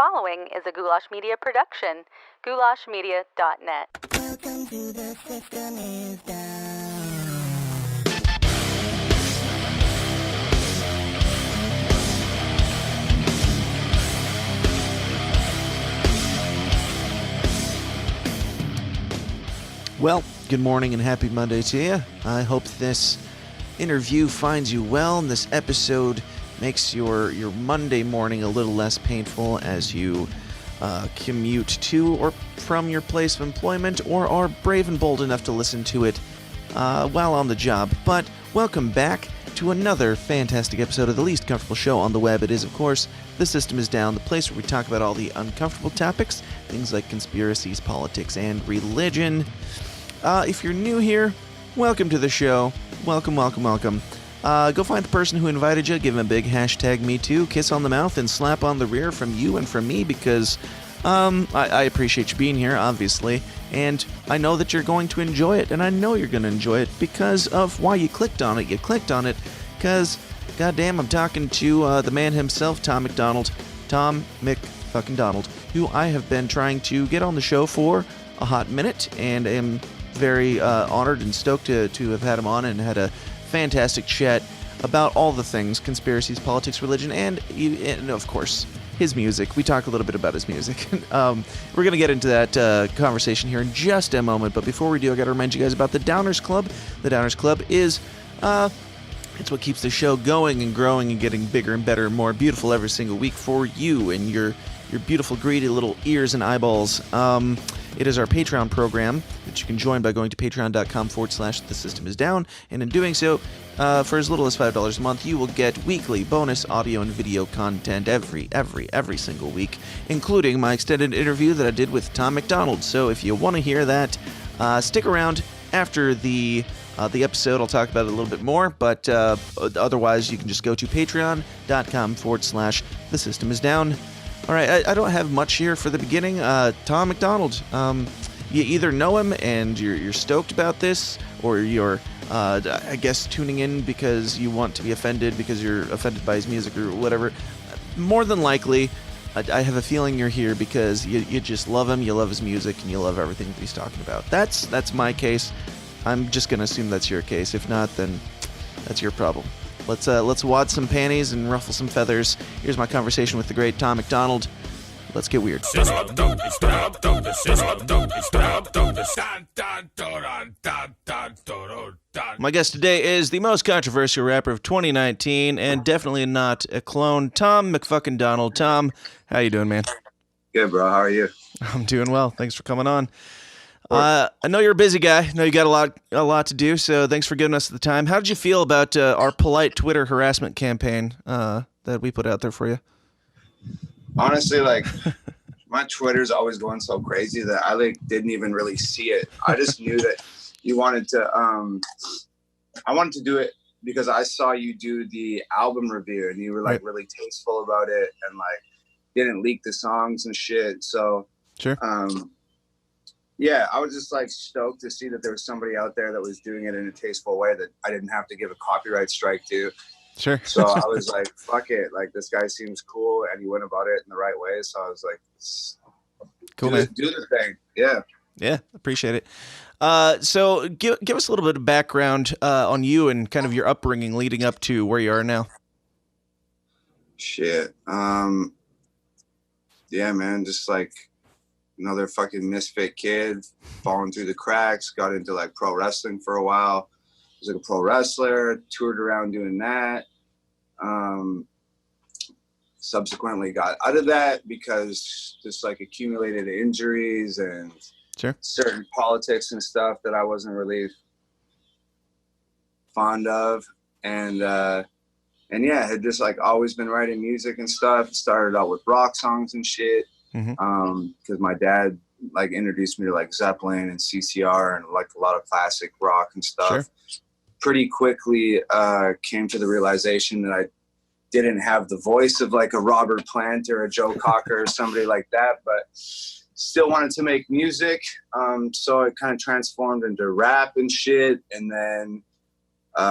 following is a Goulash Media production. goulashmedia.net. Welcome to the System is Down. Well, good morning and happy Monday to you. I hope this interview finds you well and this episode makes your Monday morning a little less painful as you commute to or from your place of employment or are brave and bold enough to listen to it while on the job. But welcome back to another fantastic episode of the least comfortable show on the web. It is, of course, The System is Down, the place where we talk about all the uncomfortable topics, things like conspiracies, politics, and religion. If you're new here, welcome to the show. Welcome. Go find the person who invited you, give him a big hashtag #MeToo, kiss on the mouth, and slap on the rear from you and from me because I appreciate you being here, obviously, and I know that you're going to enjoy it, and I know you're going to enjoy it because of why you clicked on it. You clicked on it because, goddamn, I'm talking to the man himself, Tom Macdonald, Tom Macdonald, who I have been trying to get on the show for a hot minute, and am very honored and stoked to have had him on and had a fantastic chat about all the things, conspiracies, politics, religion, and of course, his music. We talk a little bit about his music. We're going to get into that conversation here in just a moment, but before we do, I got to remind you guys about the Downers Club. The Downers Club is it's what keeps the show going and growing and getting bigger and better and more beautiful every single week for you and your beautiful, greedy little ears and eyeballs. It is our Patreon program that you can join by going to patreon.com/thesystemsdown. And in doing so, for as little as $5 a month, you will get weekly bonus audio and video content every single week, including my extended interview that I did with Tom Macdonald. So if you want to hear that, stick around after the episode. I'll talk about it a little bit more, but otherwise you can just go to patreon.com/thesystemsdown. All right, I don't have much here for the beginning. Tom Macdonald, you either know him and you're stoked about this, or you're, I guess, tuning in because you want to be offended because you're offended by his music or whatever. More than likely, I have a feeling you're here because you just love him, you love his music, and you love everything that he's talking about. That's my case. I'm just going to assume that's your case. If not, then that's your problem. Let's wad some panties and ruffle some feathers. Here's my conversation with the great Tom Macdonald. Let's get weird. My guest today is the most controversial rapper of 2019, and definitely not a clone, Tom Macdonald. Tom, how you doing, man? Good, bro. How are you? I'm doing well. Thanks for coming on. I know you're a busy guy. I know you got a lot to do, so thanks for giving us the time. How did you feel about our polite Twitter harassment campaign that we put out there for you? Honestly, my Twitter's always going so crazy that I didn't even really see it. I just knew that you wanted to. I wanted to do it because I saw you do the album review, and you were really tasteful about it, and didn't leak the songs and shit. So sure. Yeah, I was just stoked to see that there was somebody out there that was doing it in a tasteful way that I didn't have to give a copyright strike to. Sure. So I was like, fuck it. This guy seems cool and he went about it in the right way. So I was like, cool, do the thing. Yeah. Yeah, appreciate it. So give us a little bit of background on you and kind of your upbringing leading up to where you are now. Shit. Yeah, man, just another fucking misfit kid falling through the cracks, got into pro wrestling for a while. Was a pro wrestler, toured around doing that. Subsequently got out of that because just accumulated injuries and sure. certain politics and stuff that I wasn't really fond of. And yeah, had just always been writing music and stuff. Started out with rock songs and shit. Because my dad introduced me to Zeppelin and CCR and a lot of classic rock and stuff. Sure. Pretty quickly came to the realization that I didn't have the voice of a Robert Plant or a Joe Cocker or somebody like that, but still wanted to make music. So it kind of transformed into rap and shit. And then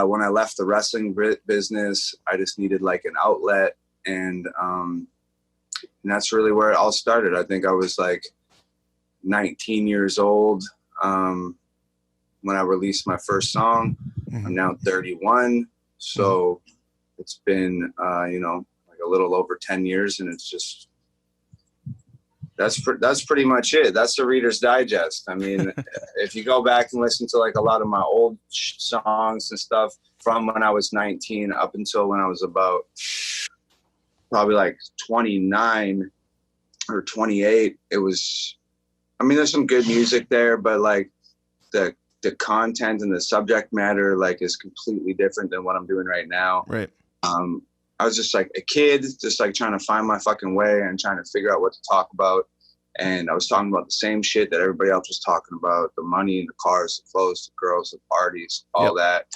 when I left the wrestling business, I just needed an outlet. And And that's really where it all started. I think I was like 19 years old when I released my first song. I'm now 31. So it's been, like a little over 10 years, and it's just, that's pretty much it. That's the Reader's Digest. I mean, if you go back and listen to like a lot of my old songs and stuff from when I was 19 up until when I was about probably like 29 or 28, it was, I mean, there's some good music there, but like the content and the subject matter like is completely different than what I'm doing right now. Right. I was just like a kid, just like trying to find my fucking way and trying to figure out what to talk about. And I was talking about the same shit that everybody else was talking about: the money, the cars, the clothes, the girls, the parties, all that.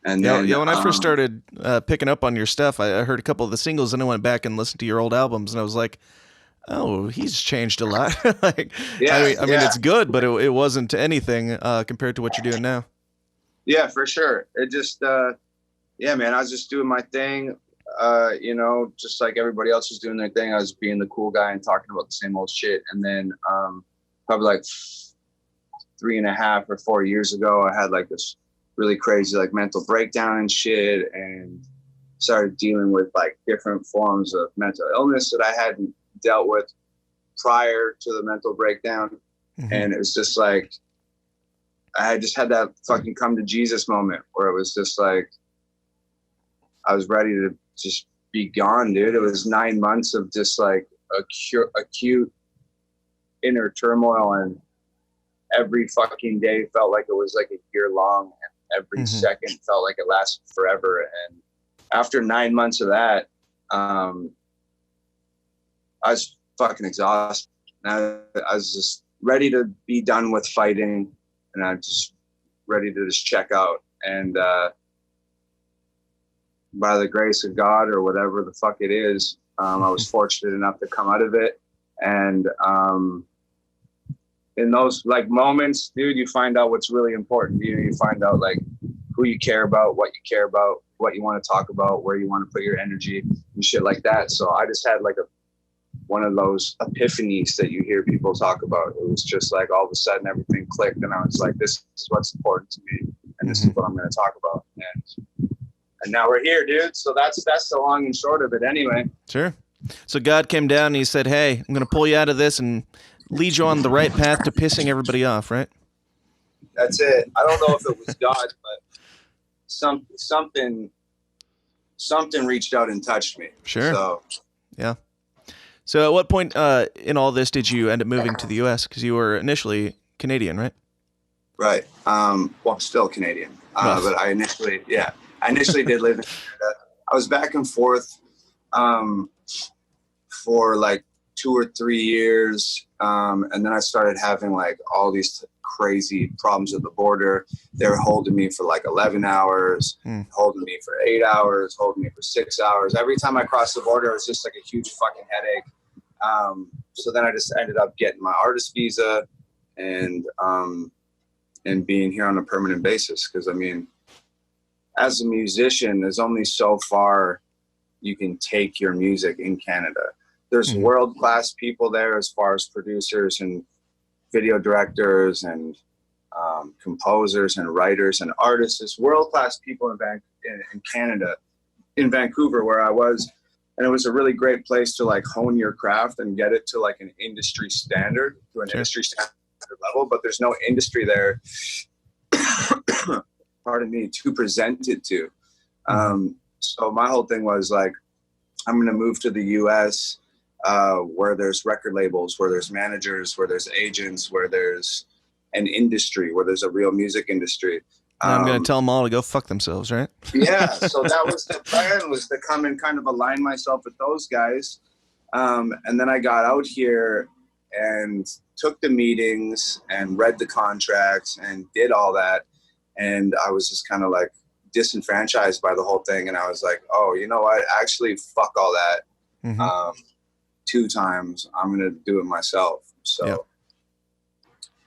And then, when I first started picking up on your stuff, I heard a couple of the singles, and I went back and listened to your old albums, and I was like, oh, he's changed a lot. Like, I mean, it's good, but it wasn't anything compared to what you're doing now. Yeah, for sure. It just, man, I was just doing my thing. Just like everybody else was doing their thing. I was being the cool guy and talking about the same old shit. And then probably like 3.5 or 4 years ago, I had like this really crazy like mental breakdown and shit, and started dealing with like different forms of mental illness that I hadn't dealt with prior to the mental breakdown. And it was just like, I just had that fucking come to Jesus moment where it was just like, I was ready to just be gone, dude. It was 9 months of just like acute inner turmoil, and every fucking day felt like it was like a year long, and every second felt like it lasted forever. And after 9 months of that, I was fucking exhausted. I was just ready to be done with fighting, and I'm just ready to just check out. And by the grace of God, or whatever the fuck it is, I was fortunate enough to come out of it. And in those like moments, dude, you find out what's really important to you. You find out like who you care about, what you care about, what you want to talk about, where you want to put your energy and shit like that. So I just had like one of those epiphanies that you hear people talk about. It was just like all of a sudden everything clicked, and I was like, this is what's important to me, and this is what I'm going to talk about. And now we're here, dude. So that's the long and short of it anyway. Sure. So God came down and he said, hey, I'm going to pull you out of this and lead you on the right path to pissing everybody off, right? That's it. I don't know if it was God, but something reached out and touched me. Sure. So, yeah. So at what point in all this did you end up moving to the U.S.? Because you were initially Canadian, right? Right. Well, I'm still Canadian. But I initially did live in Canada. I was back and forth for like 2 or 3 years. And then I started having like all these crazy problems at the border. They were holding me for like 11 hours, holding me for 8 hours, holding me for 6 hours. Every time I crossed the border, it was just like a huge fucking headache. So then I just ended up getting my artist visa and being here on a permanent basis. Because I mean, as a musician, there's only so far you can take your music in Canada. There's world-class people there as far as producers and video directors and composers and writers and artists. There's world-class people in Canada, in Vancouver, where I was. And it was a really great place to like hone your craft and get it to like an industry standard, industry standard level. But there's no industry there, pardon me, to present it to. So my whole thing was like, I'm going to move to the U.S. Where there's record labels, where there's managers, where there's agents, where there's an industry, where there's a real music industry. I'm going to tell them all to go fuck themselves, right? Yeah, so that was the plan, was to come and kind of align myself with those guys. And then I got out here and took the meetings and read the contracts and did all that. And I was just kind of like disenfranchised by the whole thing. And I was like, oh, you know what? Actually, fuck all that. 2 times. I'm going to do it myself. So, yeah.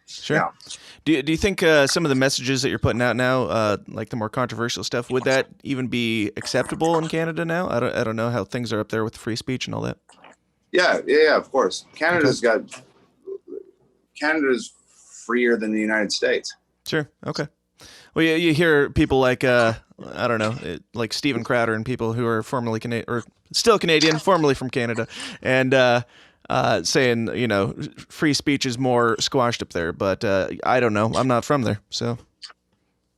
Sure. Yeah. Do you think some of the messages that you're putting out now, like the more controversial stuff, would that even be acceptable in Canada now? I don't know how things are up there with free speech and all that. Yeah, of course. Canada's freer than the United States. Sure. Okay. Well, you hear people like I don't know, like Stephen Crowder and people who are formerly Canadian or still Canadian, formerly from Canada, and saying free speech is more squashed up there. But I don't know. I'm not from there, so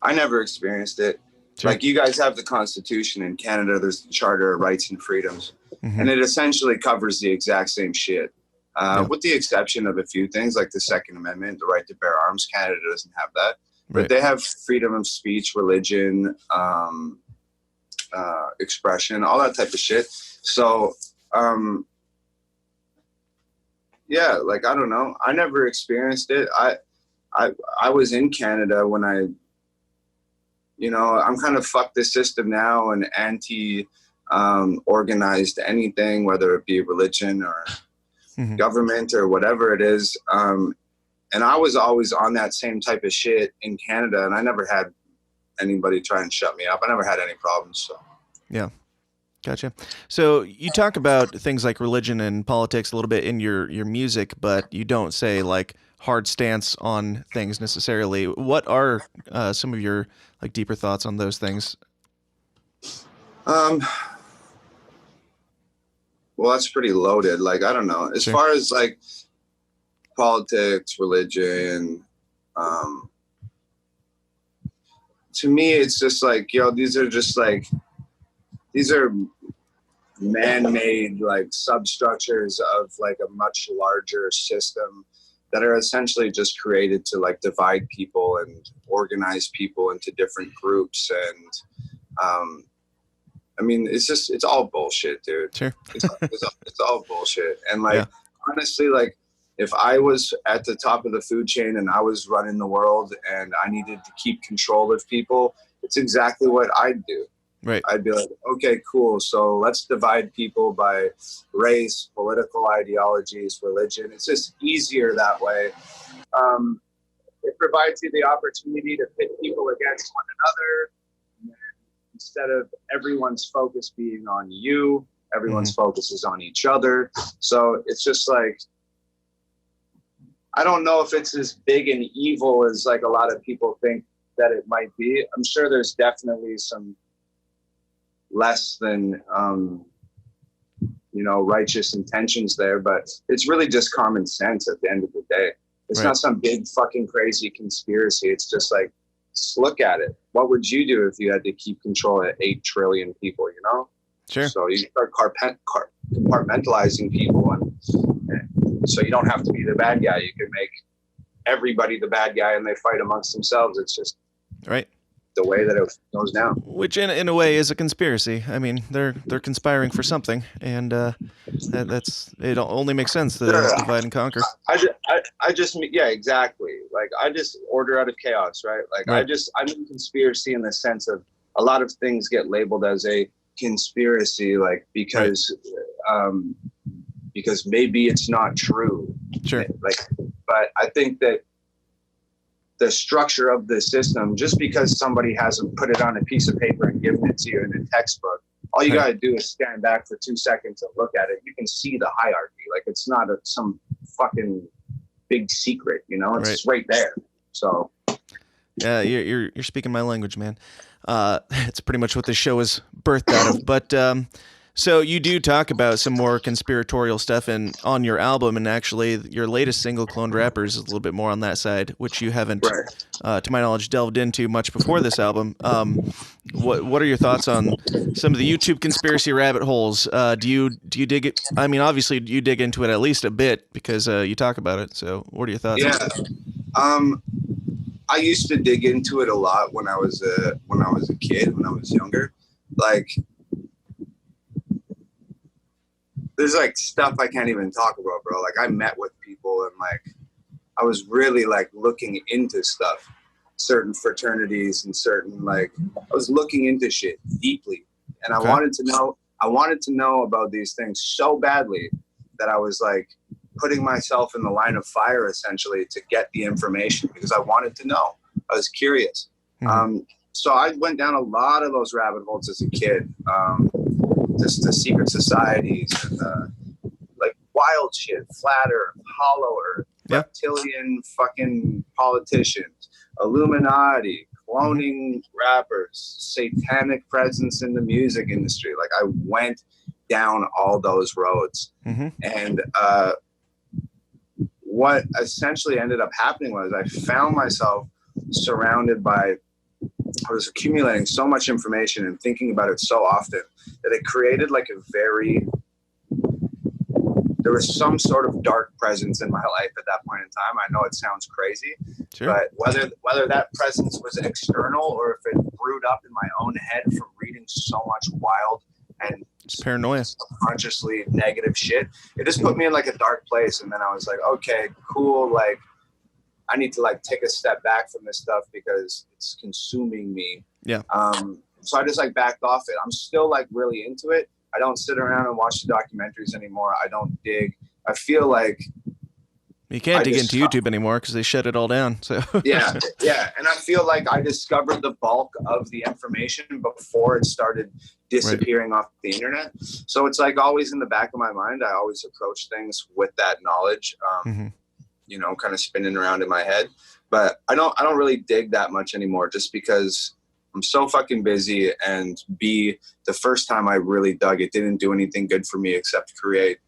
I never experienced it. Sure. Like, you guys have the Constitution in Canada. There's the Charter of Rights and Freedoms, Mm-hmm. and it essentially covers the exact same shit. With the exception of a few things like the Second Amendment, the right to bear arms. Canada doesn't have that. But Right. they have freedom of speech, religion, expression, all that type of shit. So, yeah, like, I don't know. I never experienced it. I was in Canada when I'm kind of fuck the system now and anti organized anything, whether it be religion or Mm-hmm. government or whatever it is. And I was always on that same type of shit in Canada, and I never had anybody try and shut me up. I never had any problems. So Yeah. Gotcha. So you talk about things like religion and politics a little bit in your music, but you don't say like hard stance on things necessarily. What are some of your like deeper thoughts on those things? Well, that's pretty loaded. Like, I don't know. As Sure. far as like politics, religion, to me, it's just like, these are man-made like substructures of like a much larger system that are essentially just created to like divide people and organize people into different groups. And I mean, it's all bullshit, dude. Sure. It's all bullshit. And like, Yeah. honestly, like, if I was at the top of the food chain and I was running the world and I needed to keep control of people, it's exactly what I'd do. Right. I'd be like, okay, cool. So let's divide people by race, political ideologies, religion. It's just easier that way. It provides you the opportunity to pit people against one another. Instead of everyone's focus being on you, everyone's focus is on each other. So it's just like, I don't know if it's as big and evil as like a lot of people think that it might be. I'm sure there's definitely some less than righteous intentions there, but it's really just common sense at the end of the day. It's Right. not some big fucking crazy conspiracy. It's just like, just look at it. What would you do if you had to keep control of 8 trillion people, Sure. So you start compartmentalizing people, and so you don't have to be the bad guy. You can make everybody the bad guy and they fight amongst themselves. It's just Right. the way that it goes down. Which in a way is a conspiracy. I mean, they're conspiring for something, and that's it. Only makes sense to divide and conquer. Yeah, exactly. Like, I just order out of chaos, right? Like, Right. I'm in conspiracy in the sense of a lot of things get labeled as a conspiracy, like, because maybe it's not true. Sure. Like, but I think that the structure of the system, just because somebody hasn't put it on a piece of paper and given it to you in a textbook, all you Right. got to do is stand back for 2 seconds and look at it. You can see the hierarchy. Like, it's not some fucking big secret, it's just right there. So Yeah, you're speaking my language, man. It's pretty much what this show is birthed out of. But so you do talk about some more conspiratorial stuff on your album, and actually your latest single, "Cloned Rappers," is a little bit more on that side, which you haven't, Right. to my knowledge, delved into much before this album. What are your thoughts on some of the YouTube conspiracy rabbit holes? Do you dig it? I mean, obviously you dig into it at least a bit because you talk about it. So what are your thoughts? Yeah. I used to dig into it a lot when I was a kid, when I was younger. Like, there's like stuff I can't even talk about, bro. Like, I met with people and like I was really like looking into stuff, certain fraternities and certain, like, I was looking into shit deeply, and Okay. I wanted to know about these things so badly that I was like putting myself in the line of fire essentially to get the information because I wanted to know. I was curious. Mhm. So I went down a lot of those rabbit holes as a kid. Just the secret societies and like wild shit, flat earth, hollow earth, reptilian fucking politicians, Illuminati, cloning rappers, satanic presence in the music industry. Like, I went down all those roads. And what essentially ended up happening was I found myself surrounded by, I was accumulating so much information and thinking about it so often that it created like there was some sort of dark presence in my life at that point in time. I know it sounds crazy, but whether that presence was external or if it brewed up in my own head from reading so much wild and paranoia, subconsciously negative shit, it just put me in like a dark place. And then I was like, okay, cool. Like, I need to like take a step back from this stuff because it's consuming me. Yeah. So I just like backed off it. I'm still like really into it. I don't sit around and watch the documentaries anymore. I don't dig. I feel like you can't dig into YouTube anymore because they shut it all down. So yeah. And I feel like I discovered the bulk of the information before it started disappearing off the internet. So it's like always in the back of my mind. I always approach things with that knowledge, you know, kind of spinning around in my head. But I don't really dig that much anymore, just because I'm so fucking busy, and B, the first time I really dug, it didn't do anything good for me except create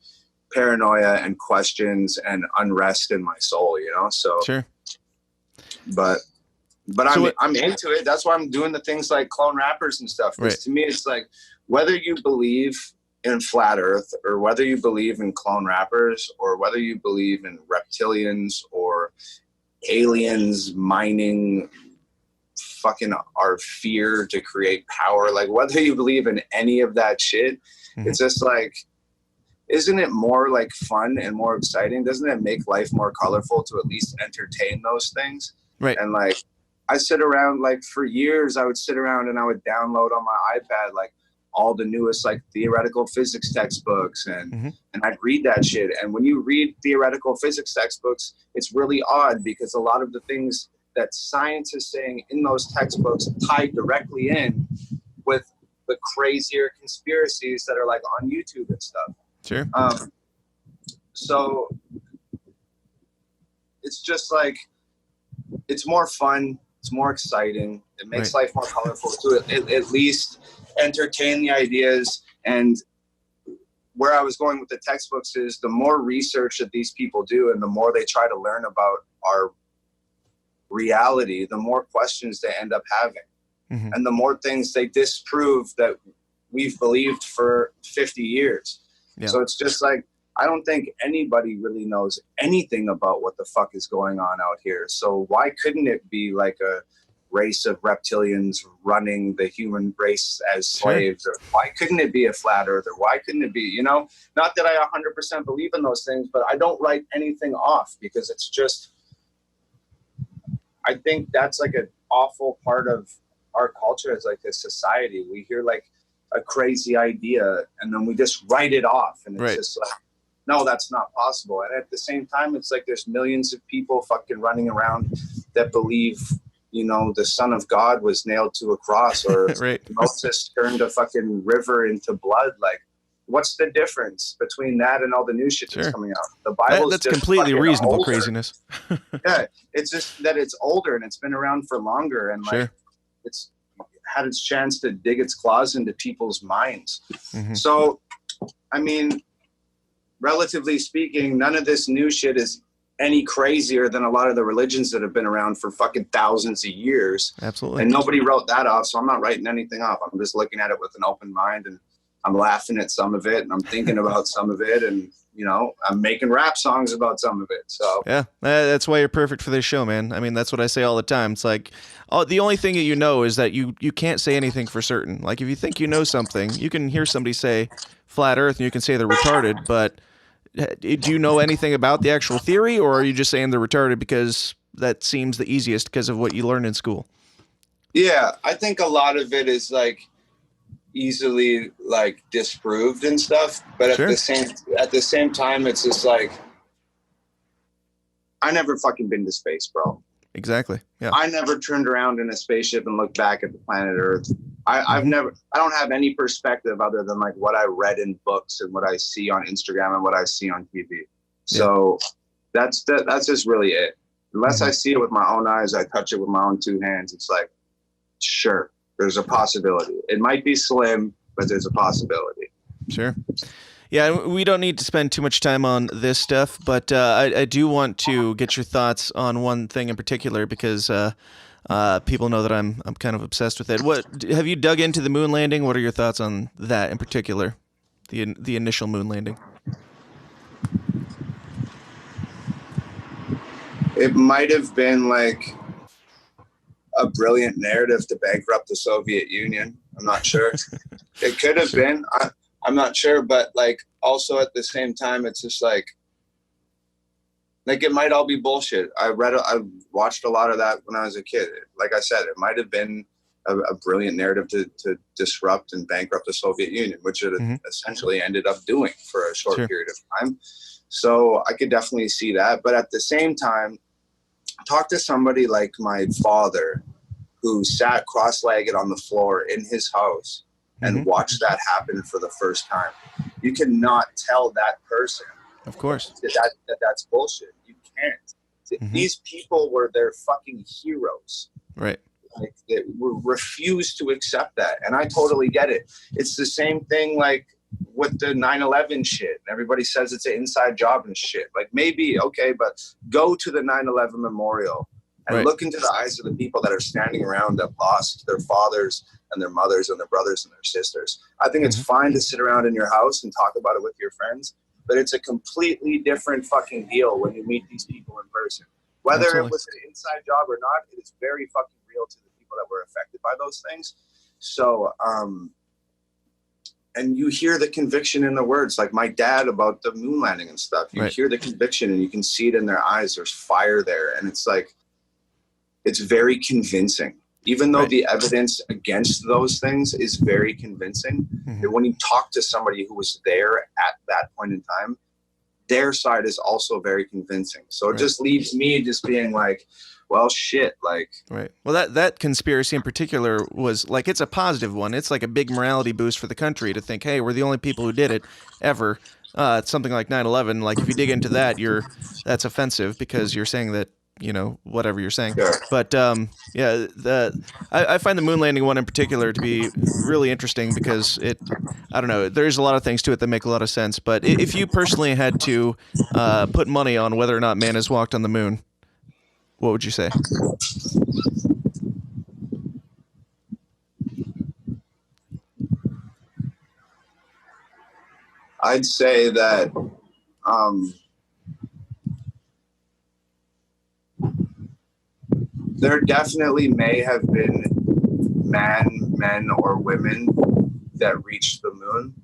paranoia and questions and unrest in my soul, you know? So, but I'm into it. That's why I'm doing the things like clone rappers and stuff. Because to me, it's like, whether you believe in flat earth or whether you believe in clone rappers or whether you believe in reptilians or aliens mining fucking our fear to create power, like whether you believe in any of that shit, it's just like, isn't it more like fun and more exciting? Doesn't it make life more colorful to at least entertain those things? And like, I sit around, like for years I would sit around and I would download on my iPad like all the newest like theoretical physics textbooks and I'd read that shit. And when you read theoretical physics textbooks, it's really odd because a lot of the things that science is saying in those textbooks tie directly in with the crazier conspiracies that are like on YouTube and stuff. So it's just like, it's more fun, it's more exciting, it makes life more colorful to at least entertain the ideas. And where I was going with the textbooks is the more research that these people do and the more they try to learn about our reality, the more questions they end up having. And the more things they disprove that we've believed for 50 years. So it's just like, I don't think anybody really knows anything about what the fuck is going on out here. So why couldn't it be like a race of reptilians running the human race as slaves? Or why couldn't it be a flat earther? Why couldn't it be, you know, not that I 100% believe in those things, but I don't write anything off because it's just, I think that's like an awful part of our culture as like a society. We hear like a crazy idea and then we just write it off. And it's just like, no, that's not possible. And at the same time, it's like there's millions of people fucking running around that believe, you know, the Son of God was nailed to a cross or Moses turned a fucking river into blood. Like, what's the difference between that and all the new shit that's coming out? The Bible that's just completely reasonable older. Craziness. Yeah, it's just that it's older and it's been around for longer and like it's had its chance to dig its claws into people's minds. So, I mean, relatively speaking, none of this new shit is any crazier than a lot of the religions that have been around for fucking thousands of years. Absolutely. And nobody wrote that off, so I'm not writing anything off. I'm just looking at it with an open mind and I'm laughing at some of it and I'm thinking about some of it and, you know, I'm making rap songs about some of it. So yeah, that's why you're perfect for this show, man. I mean, that's what I say all the time. It's like, the only thing that you know is that you can't say anything for certain. Like if you think you know something, you can hear somebody say flat earth and you can say they're retarded, but do you know anything about the actual theory, or are you just saying they're retarded because that seems the easiest because of what you learned in school? Yeah, I think a lot of it is like easily like disproved and stuff, but at the same time, it's just like, I never fucking been to space, bro. Exactly. Yeah. I never turned around in a spaceship and looked back at the planet Earth. I don't have any perspective other than like what I read in books and what I see on Instagram and what I see on TV. So that's just really it. Unless I see it with my own eyes, I touch it with my own two hands. It's like, sure, there's a possibility. It might be slim, but there's a possibility. Sure. Yeah, we don't need to spend too much time on this stuff, but I do want to get your thoughts on one thing in particular because people know that I'm kind of obsessed with it. What have you dug into the moon landing? What are your thoughts on that in particular, the initial moon landing? It might have been like a brilliant narrative to bankrupt the Soviet Union. I'm not sure. It could have been. I'm not sure, but like also at the same time, it's just like it might all be bullshit. I watched a lot of that when I was a kid. Like I said, it might have been a brilliant narrative to disrupt and bankrupt the Soviet Union, which it essentially ended up doing for a short period of time. So I could definitely see that. But at the same time, talk to somebody like my father who sat cross-legged on the floor in his house and watch that happen for the first time. You cannot tell that person, of course, that's bullshit. You can't. These people were their fucking heroes. Right. Like they refused to accept that. And I totally get it. It's the same thing like with the 9/11 shit. Everybody says it's an inside job and shit. Like maybe, okay, but go to the 9/11 memorial and look into the eyes of the people that are standing around that lost their fathers and their mothers and their brothers and their sisters. I think it's fine to sit around in your house and talk about it with your friends, but it's a completely different fucking deal when you meet these people in person. Whether it was an inside job or not, it is very fucking real to the people that were affected by those things. So, and you hear the conviction in the words, like my dad about the moon landing and stuff. You hear the conviction and you can see it in their eyes. There's fire there. And it's like, it's very convincing. Even though the evidence against those things is very convincing, when you talk to somebody who was there at that point in time, their side is also very convincing. So it just leaves me just being like, well, shit, like. Right. Well, that conspiracy in particular was like, it's a positive one. It's like a big morality boost for the country to think, hey, we're the only people who did it ever. It's something like 9/11. Like if you dig into that, that's offensive because you're saying that, you know, whatever you're saying. Sure. But I find the moon landing one in particular to be really interesting because I don't know, there's a lot of things to it that make a lot of sense. But if you personally had to put money on whether or not man has walked on the moon, what would you say? I'd say that there definitely may have been men or women that reached the moon,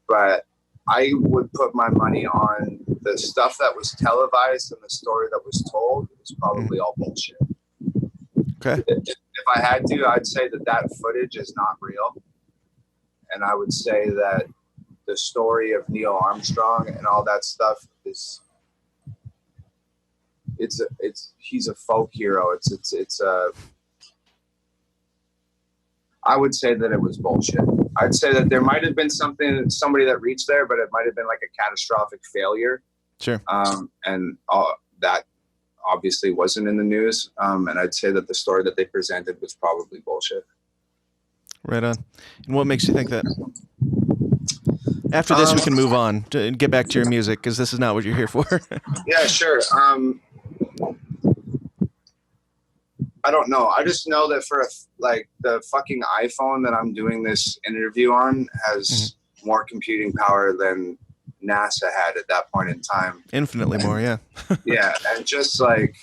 but I would put my money on the stuff that was televised and the story that was told was probably all bullshit. Okay. If I had to, I'd say that footage is not real. And I would say that the story of Neil Armstrong and all that stuff is he's a folk hero. I would say that it was bullshit. I'd say that there might have been somebody that reached there, but it might have been like a catastrophic failure. Sure. And that obviously wasn't in the news. And I'd say that the story that they presented was probably bullshit. Right on. And what makes you think that? After this, we can move on to get back to your music because this is not what you're here for. Yeah, sure. I don't know. I just know that for the fucking iPhone that I'm doing this interview on has more computing power than NASA had at that point in time. Infinitely more, yeah. Yeah, and just like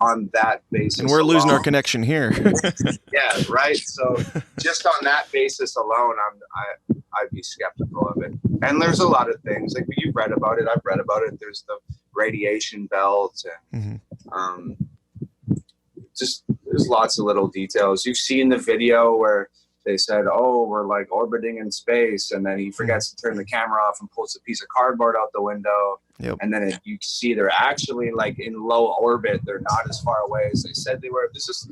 on that basis, and we're losing our connection here. Yeah, right. So just on that basis alone, I'd be skeptical of it. And there's a lot of things like you've read about it. I've read about it. There's the radiation belt and just there's lots of little details. You've seen the video where they said, oh, we're like orbiting in space. And then he forgets to turn the camera off and pulls a piece of cardboard out the window. Yep. And then you see they're actually like in low orbit. They're not as far away as they said they were. It's just,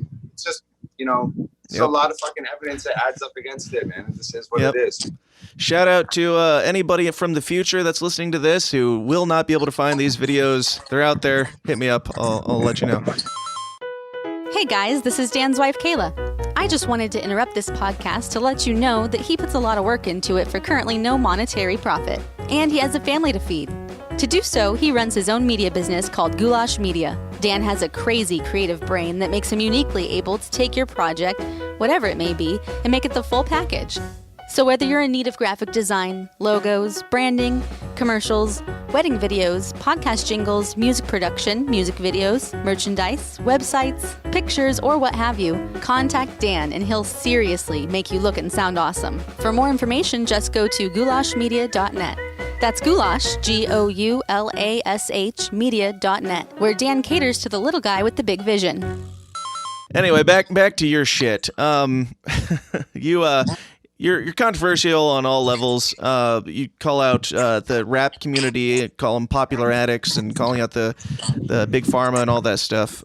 you know, There's a lot of fucking evidence that adds up against it, man. This is what it is. Shout out to anybody from the future that's listening to this who will not be able to find these videos. They're out there. Hit me up. I'll let you know. Hey guys, this is Dan's wife, Kayla. I just wanted to interrupt this podcast to let you know that he puts a lot of work into it for currently no monetary profit. And he has a family to feed. To do so, he runs his own media business called Goulash Media. Dan has a crazy creative brain that makes him uniquely able to take your project, whatever it may be, and make it the full package. So whether you're in need of graphic design, logos, branding, commercials, wedding videos, podcast jingles, music production, music videos, merchandise, websites, pictures, or what have you, contact Dan and he'll seriously make you look and sound awesome. For more information, just go to goulashmedia.net. That's goulash, Goulash, media.net, where Dan caters to the little guy with the big vision. Anyway, back to your shit. You're controversial on all levels. You call out the rap community, call them popular addicts, and calling out the big pharma and all that stuff.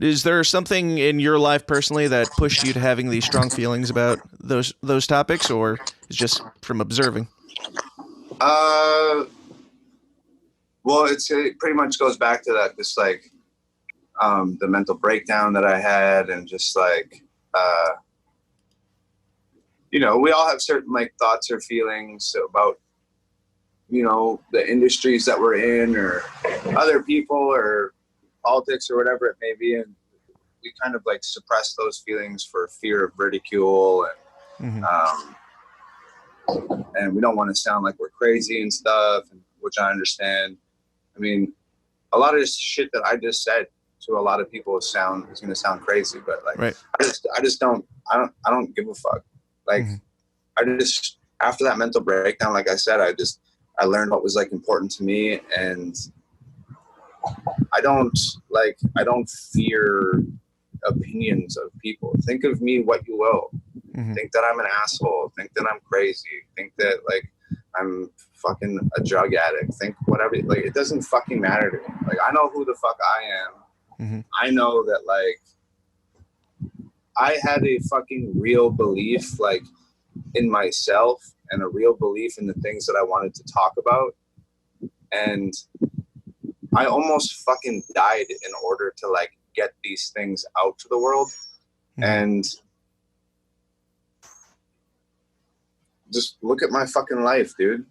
Is there something in your life personally that pushed you to having these strong feelings about those topics, or is just from observing? Well, it pretty much goes back to that, just like the mental breakdown that I had, and just like you know, we all have certain like thoughts or feelings about, you know, the industries that we're in, or other people, or politics, or whatever it may be, and we kind of like suppress those feelings for fear of ridicule, and and we don't want to sound like we're crazy and stuff, which I understand. I mean, a lot of this shit that I just said to a lot of people is going to sound crazy, but like, right. I don't give a fuck. Like, I just, after that mental breakdown, like I said, I learned what was like important to me, and I don't fear opinions of people. Think of me what you will. Think that I'm an asshole. Think that I'm crazy. Think that like I'm fucking a drug addict. Think whatever. Like, it doesn't fucking matter to me. Like, I know who the fuck I am. I know that like I had a fucking real belief like in myself, and a real belief in the things that I wanted to talk about, and I almost fucking died in order to like get these things out to the world. And just look at my fucking life, dude.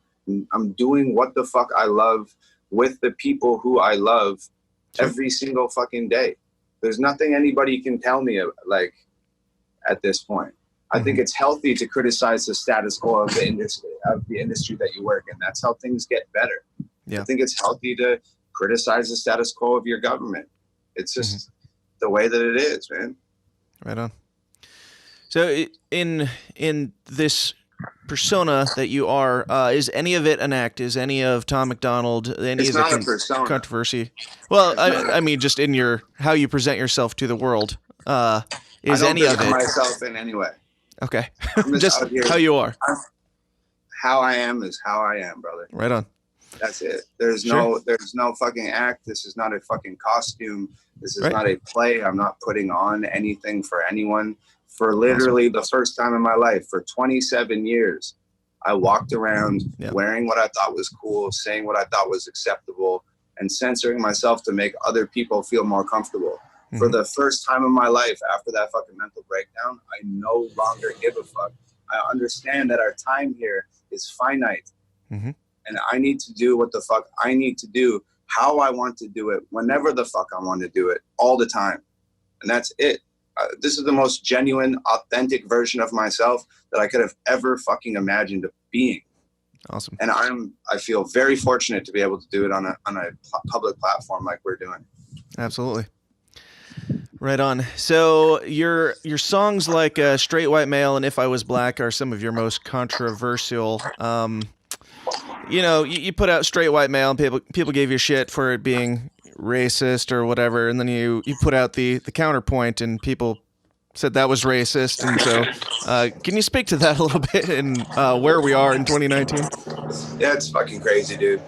I'm doing what the fuck I love with the people who I love every single fucking day. There's nothing anybody can tell me like at this point. I think it's healthy to criticize the status quo of the industry that you work in. That's how things get better. I think it's healthy to criticize the status quo of your government. It's just the way that it is, man. Right on. So in this persona that you are, is any of it an act? Is any of Tom Macdonald any of the controversy? Well, I mean, just in how you present yourself to the world. Is any of it myself in any way? Okay, just how you are. How I am is how I am, brother. Right on. That's it. There's no fucking act. This is not a fucking costume. This is not a play. I'm not putting on anything for anyone. For literally the first time in my life, for 27 years, I walked around wearing what I thought was cool, saying what I thought was acceptable, and censoring myself to make other people feel more comfortable. For the first time in my life, after that fucking mental breakdown, I no longer give a fuck. I understand that our time here is finite. And I need to do what the fuck I need to do, how I want to do it, whenever the fuck I want to do it, all the time. And that's it. This is the most genuine, authentic version of myself that I could have ever fucking imagined of being. Awesome. And I feel very fortunate to be able to do it on a public platform like we're doing. Absolutely. Right on. So your songs like Straight White Male and If I Was Black are some of your most controversial. You know, you put out Straight White Male, and people gave you shit for it being racist or whatever, and then you put out the counterpoint, and people said that was racist. And so can you speak to that a little bit, and where we are in 2019? Yeah, it's fucking crazy, dude.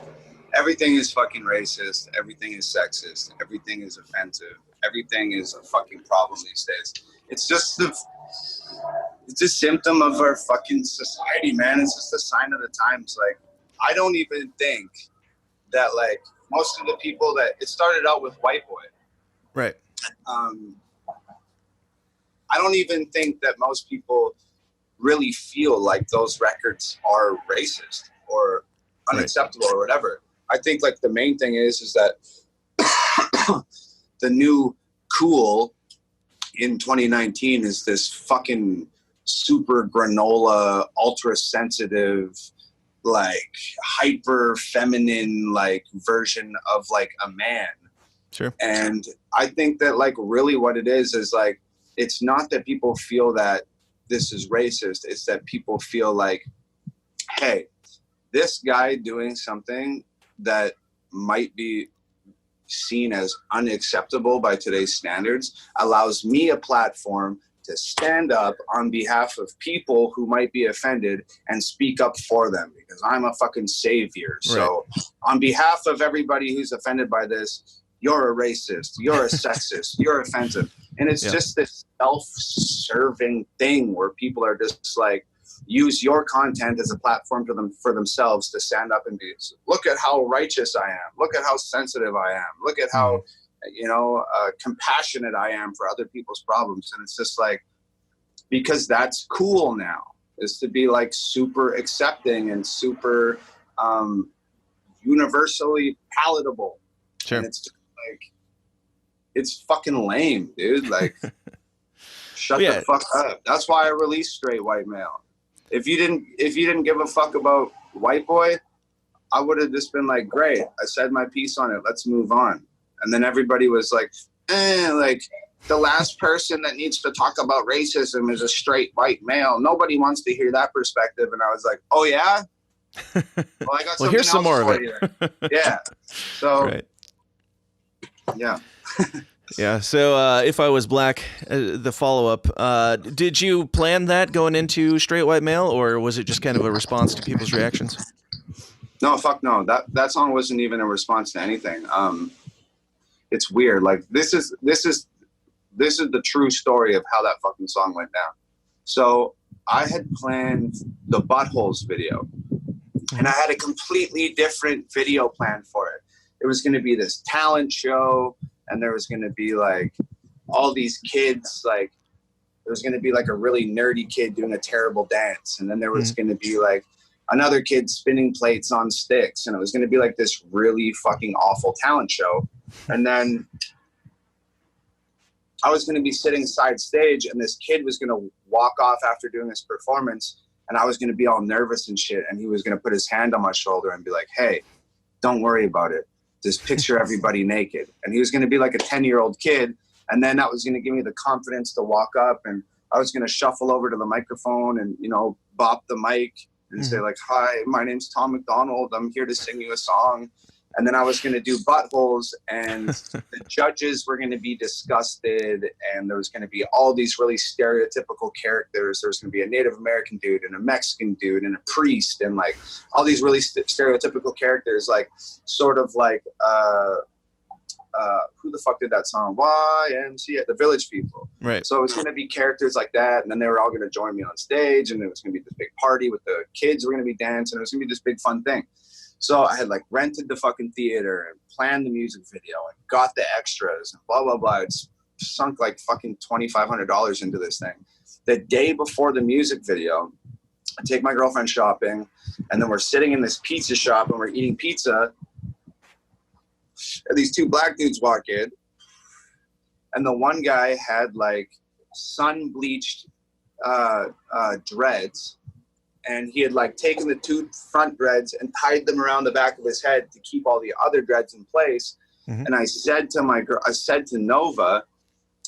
Everything is fucking racist. Everything is sexist. Everything is offensive. Everything is a fucking problem these days. It's just it's a symptom of our fucking society, man. It's just a sign of the times. Like, I don't even think that, like, most of the people that it started out with White Boy. Right. I don't even think that most people really feel like those records are racist or unacceptable or whatever. I think, like, the main thing is that the new cool in 2019 is this fucking super granola, ultra sensitive, like hyper feminine, like version of like a man. Sure. And I think that, like, really what it is like, it's not that people feel that this is racist. It's that people feel like, hey, this guy doing something that might be seen as unacceptable by today's standards allows me a platform to stand up on behalf of people who might be offended and speak up for them, because I'm a fucking savior. Right. So on behalf of everybody who's offended by this, you're a racist, you're a sexist, you're offensive. And it's just this self-serving thing where people are just like, use your content as a platform for themselves to stand up and be, look at how righteous I am. Look at how sensitive I am. Look at how, compassionate I am for other people's problems. And it's just like, because that's cool now, is to be like super accepting and super universally palatable. Sure. And it's just like, it's fucking lame, dude. Like, shut the fuck up. That's why I released Straight White Male. If you didn't give a fuck about White Boy, I would have just been like, great, I said my piece on it, let's move on. And then everybody was like, like, the last person that needs to talk about racism is a straight white male. Nobody wants to hear that perspective. And I was like, oh yeah? Well, I got here's some more of it. Yeah. So, right. Yeah. Yeah. So If I Was Black, the follow-up, did you plan that going into Straight White Male, or was it just kind of a response to people's reactions? No, fuck no. That song wasn't even a response to anything. It's weird. Like, this is the true story of how that fucking song went down. So I had planned the Buttholes video, and I had a completely different video plan for it. It was going to be this talent show, and there was going to be like all these kids, like there was going to be like a really nerdy kid doing a terrible dance, and then there was going to be like another kid spinning plates on sticks, and it was going to be like this really fucking awful talent show. And then I was going to be sitting side stage, and this kid was going to walk off after doing this performance, and I was going to be all nervous and shit, and he was going to put his hand on my shoulder and be like, hey, don't worry about it. Just picture everybody naked. And he was going to be like a 10-year-old kid, and then that was going to give me the confidence to walk up, and I was going to shuffle over to the microphone and, bop the mic and say like, hi, my name's Tom Macdonald. I'm here to sing you a song. And then I was going to do Buttholes, and the judges were going to be disgusted, and there was going to be all these really stereotypical characters. There was going to be a Native American dude and a Mexican dude and a priest, and like all these really stereotypical characters, like sort of like who the fuck did that song? YMCA, the Village People. Right. So it was going to be characters like that, and then they were all going to join me on stage, and it was going to be this big party with the kids. We're going to be dancing. It was going to be this big fun thing. So I had like rented the fucking theater and planned the music video and got the extras and blah, blah, blah. It's sunk like fucking $2,500 into this thing. The day before the music video, I take my girlfriend shopping, and then we're sitting in this pizza shop and we're eating pizza. And these two black dudes walk in, and the one guy had like sun-bleached dreads. And he had like taken the two front dreads and tied them around the back of his head to keep all the other dreads in place. And I said to Nova,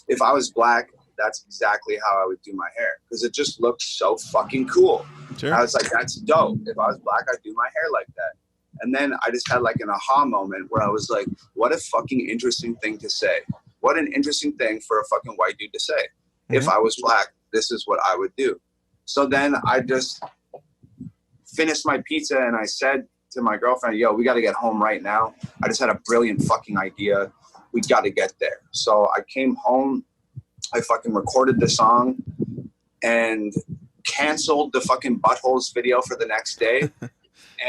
if I was black, that's exactly how I would do my hair, because it just looked so fucking cool. Sure. I was like, that's dope. If I was black, I'd do my hair like that. And then I just had like an aha moment where I was like, what a fucking interesting thing to say. What an interesting thing for a fucking white dude to say. If I was black, this is what I would do. So then I just finished my pizza, and I said to my girlfriend, yo, we got to get home right now. I just had a brilliant fucking idea. We got to get there. So I came home, I fucking recorded the song, and canceled the fucking buttholes video for the next day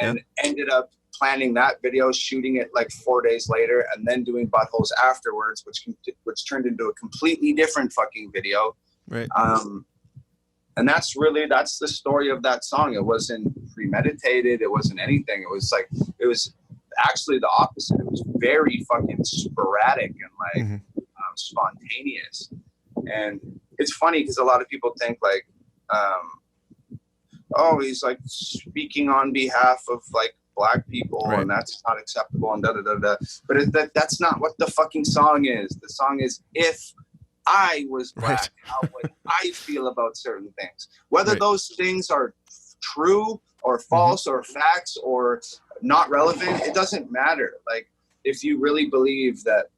and ended up planning that video, shooting it like 4 days later, and then doing buttholes afterwards, which turned into a completely different fucking video. Right. And that's the story of that song. It wasn't premeditated. It wasn't anything. It was actually the opposite. It was very fucking sporadic and like spontaneous. And it's funny because a lot of people think like, oh, he's like speaking on behalf of like black people, right, and that's not acceptable, and da da da da. But that's not what the fucking song is. The song is, if I was black, right, how would I feel about certain things? Whether right, those things are true or false or facts or not relevant, it doesn't matter. Like, if you really believe that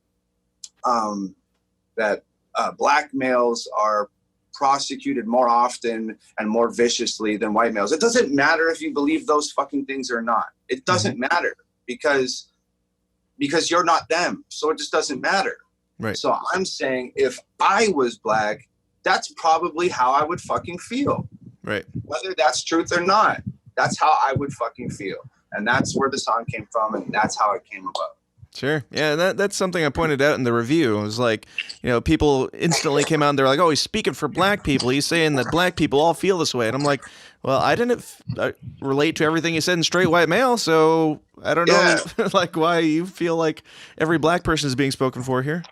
black males are prosecuted more often and more viciously than white males, it doesn't matter if you believe those fucking things or not. It doesn't matter because you're not them. So it just doesn't matter. right. So I'm saying, if I was black, that's probably how I would fucking feel. Right. Whether that's truth or not, that's how I would fucking feel. And that's where the song came from, and that's how it came about. Sure. Yeah, that's something I pointed out in the review. It was like, people instantly came out and they're like, oh, he's speaking for black people. He's saying that black people all feel this way. And I'm like, well, I didn't relate to everything he said in Straight White Male, so I don't know like why you feel like every black person is being spoken for here.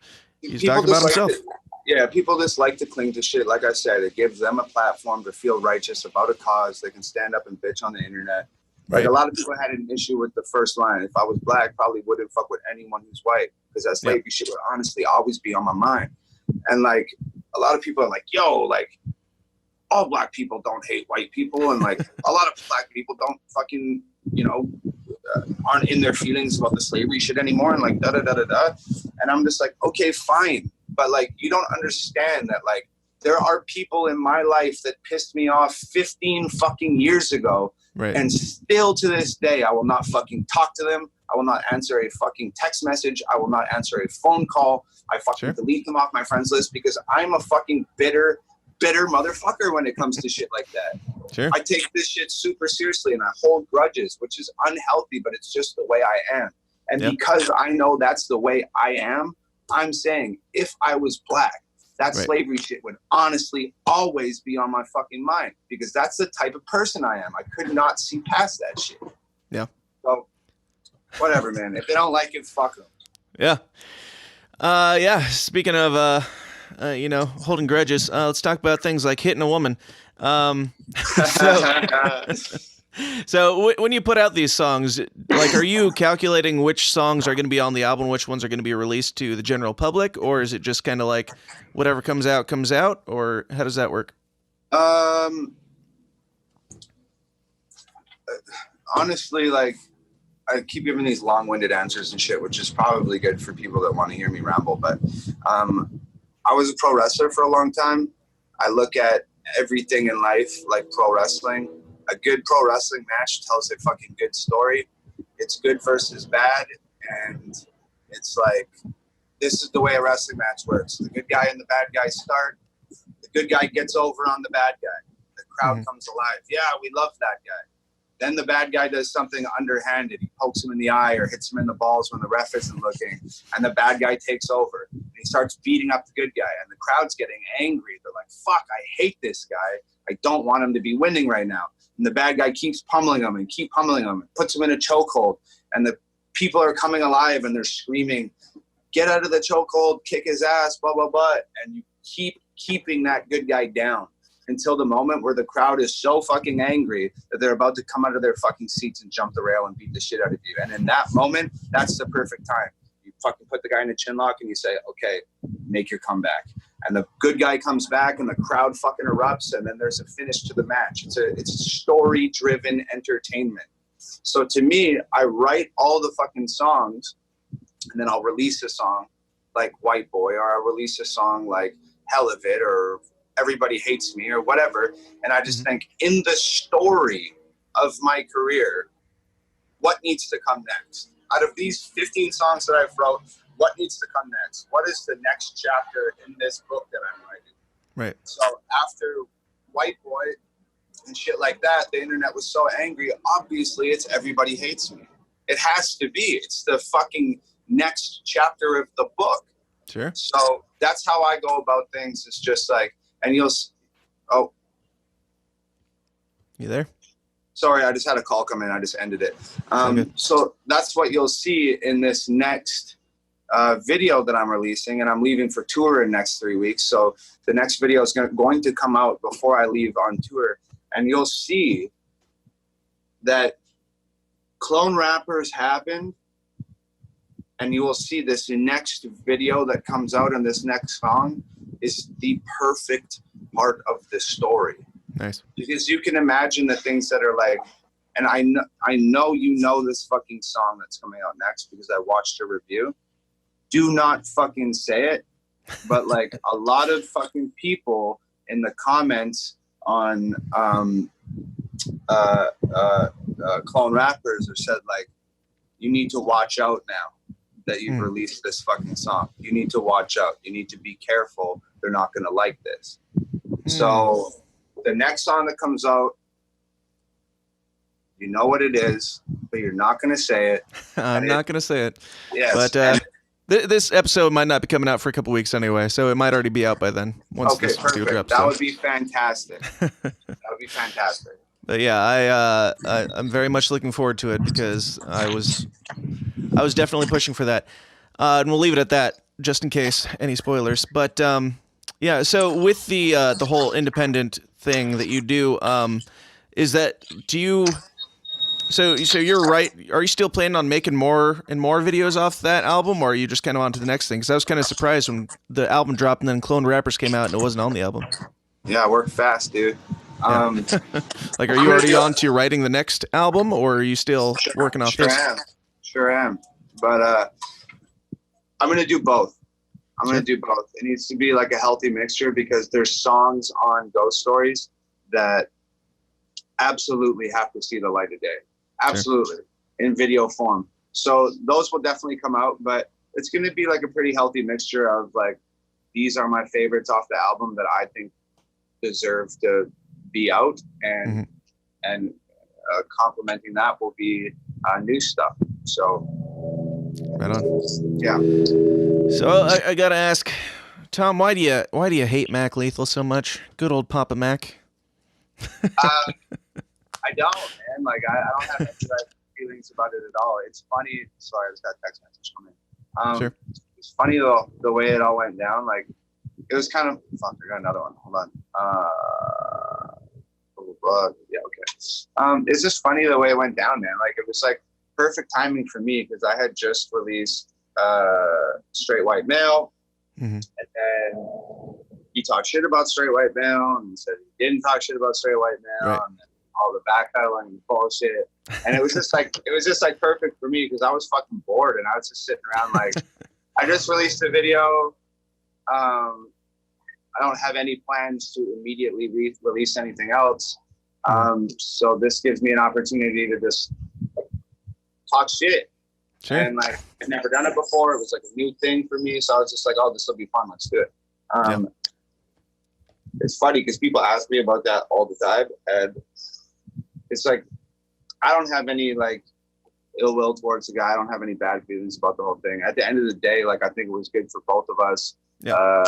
He's People talking about just himself. People just like to cling to shit. Like I said, it gives them a platform to feel righteous about a cause. They can stand up and bitch on the internet. Like, a lot of people had an issue with the first line. If I was black, probably wouldn't fuck with anyone who's white, because that slavery shit would honestly always be on my mind. And like, a lot of people are like, yo, like, all black people don't hate white people, and like a lot of black people don't fucking, aren't in their feelings about the slavery shit anymore, and like da da da da da. And I'm just like, okay, fine, but like, you don't understand that like there are people in my life that pissed me off 15 fucking years ago. Right. And still to this day, I will not fucking talk to them. I will not answer a fucking text message. I will not answer a phone call. I fucking delete them off my friends list, because I'm a fucking bitter motherfucker when it comes to shit like that. Sure. I take this shit super seriously, and I hold grudges, which is unhealthy, but it's just the way I am. And because I know that's the way I am, I'm saying, if I was black, that slavery shit would honestly always be on my fucking mind, because that's the type of person I am. I could not see past that shit. Yeah. So, whatever, man. If they don't like it, fuck them. Yeah. Speaking of, holding grudges, let's talk about things like hitting a woman. So when you put out these songs, like, are you calculating which songs are going to be on the album, which ones are going to be released to the general public, or is it just kind of like whatever comes out, or how does that work? Honestly, like, I keep giving these long-winded answers and shit, which is probably good for people that want to hear me ramble, but I was a pro wrestler for a long time. I look at everything in life like pro wrestling. A good pro wrestling match tells a fucking good story. It's good versus bad, and it's like, this is the way a wrestling match works. The good guy and the bad guy start. The good guy gets over on the bad guy. The crowd comes alive. Yeah, we love that guy. Then the bad guy does something underhanded. He pokes him in the eye or hits him in the balls when the ref isn't looking, and the bad guy takes over. And he starts beating up the good guy, and the crowd's getting angry. They're like, fuck, I hate this guy. I don't want him to be winning right now. And the bad guy keeps pummeling him and puts him in a chokehold. And the people are coming alive, and they're screaming, get out of the chokehold, kick his ass, blah, blah, blah. And you keep keeping that good guy down until the moment where the crowd is so fucking angry that they're about to come out of their fucking seats and jump the rail and beat the shit out of you. And in that moment, that's the perfect time. You fucking put the guy in a chin lock and you say, okay, make your comeback. And the good guy comes back and the crowd fucking erupts, and then there's a finish to the match. It's story-driven entertainment. So to me, I write all the fucking songs, and then I'll release a song like White Boy, or I'll release a song like Hell of It, or Everybody Hates Me, or whatever. And I just think, in the story of my career, what needs to come next? Out of these 15 songs that I've wrote, what needs to come next? What is the next chapter in this book that I'm writing? Right. So after white boy and shit like that. The internet was so angry. Obviously, it's everybody hates me. It has to be. It's the fucking next chapter of the book. Sure. So that's how I go about things. It's just like, and you there? Sorry, I just had a call come in. I just ended it. So that's what you'll see in this next video that I'm releasing, and I'm leaving for tour in next 3 weeks. So the next video is going to come out before I leave on tour, and you'll see that clone rappers happened, and you will see this next video that comes out in this next song is the perfect part of this story. Nice. Because you can imagine the things that are like, and I know you know this fucking song that's coming out next because I watched a review. Do not fucking say it, but like a lot of fucking people in the comments on clone rappers have said like, you need to watch out now that you've released this fucking song. You need to watch out. You need to be careful. They're not going to like this. So the next song that comes out, you know what it is, but you're not going to say it. I'm not going to say it. Yes. But this episode might not be coming out for a couple weeks anyway, so it might already be out by then. Once okay, this video perfect. drops. That would be fantastic. That would be fantastic. But yeah, I'm very much looking forward to it because I was definitely pushing for that. And we'll leave it at that, just in case any spoilers. But yeah, so with the whole independent thing that you do, is that so you're right? Are you still planning on making more and more videos off that album, or are you just kind of on to the next thing? Because I was kind of surprised when the album dropped and then Clone Rappers came out and it wasn't on the album. Yeah, I work fast, dude. Yeah. Like, are you already on to writing the next album, or are you still working off this? Sure am. But I'm gonna do both. I'm gonna do both. It needs to be like a healthy mixture because there's songs on Ghost Stories that absolutely have to see the light of day. Absolutely. In video form. So those will definitely come out, but it's gonna be like a pretty healthy mixture of like, these are my favorites off the album that I think deserve to be out, and complementing that will be new stuff. So right on. Yeah. So I gotta ask, Tom, why do you hate Mac Lethal so much? Good old Papa Mac. I don't, man. Like I don't have any like, feelings about it at all. It's funny. Sorry, I just got a text message coming. Sure. It's funny though the way it all went down. Like it was kind of fuck. I got another one. Hold on. Yeah, okay. It's just funny the way it went down, man. Like it was like perfect timing for me because I had just released Straight White Male, and then he talked shit about Straight White Male, and said he didn't talk shit about Straight White Male, and then all the backpedaling and bullshit. And it was just like perfect for me because I was fucking bored and I was just sitting around like I just released a video. I don't have any plans to immediately release anything else. So this gives me an opportunity to just talk shit. Sure. And like I've never done it before. It was like a new thing for me. So I was just like, oh, this will be fun. Let's do it. It's funny because people ask me about that all the time. And it's like, I don't have any like ill will towards the guy. I don't have any bad feelings about the whole thing. At the end of the day, like I think it was good for both of us. Yeah.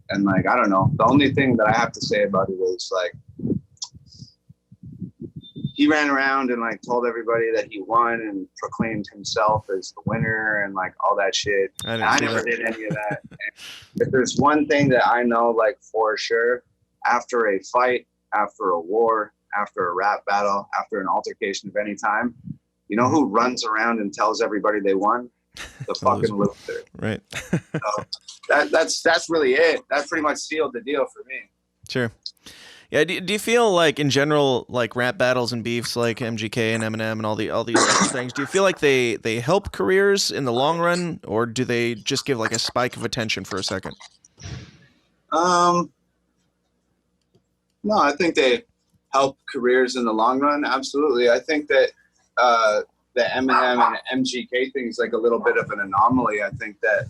And like, I don't know. The only thing that I have to say about it is like, he ran around and like told everybody that he won and proclaimed himself as the winner and like all that shit. I never did any of that. If there's one thing that I know like for sure, after a fight, after a war, after a rap battle, after an altercation of any time, you know who runs around and tells everybody they won? The fucking loser. Right. So that's really it. That pretty much sealed the deal for me. Sure. Yeah. Do you feel like in general, like rap battles and beefs, like MGK and Eminem and all these things, do you feel like they help careers in the long run, or do they just give like a spike of attention for a second? No, I think they help careers in the long run. Absolutely. I think that the Eminem and MGK thing is like a little bit of an anomaly. I think that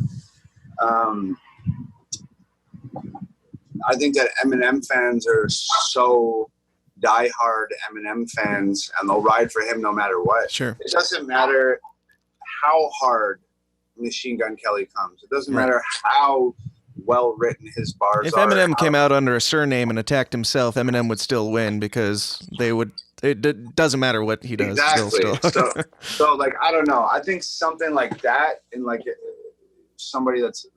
I think that Eminem fans are so diehard Eminem fans, and they'll ride for him no matter what. Sure. It doesn't matter how hard Machine Gun Kelly comes. It doesn't matter how well written his bars If are. Eminem came out under a surname and attacked himself, Eminem would still win because they would. It doesn't matter what he does. Exactly. Still. So like, I don't know. I think something like that, in like somebody that's,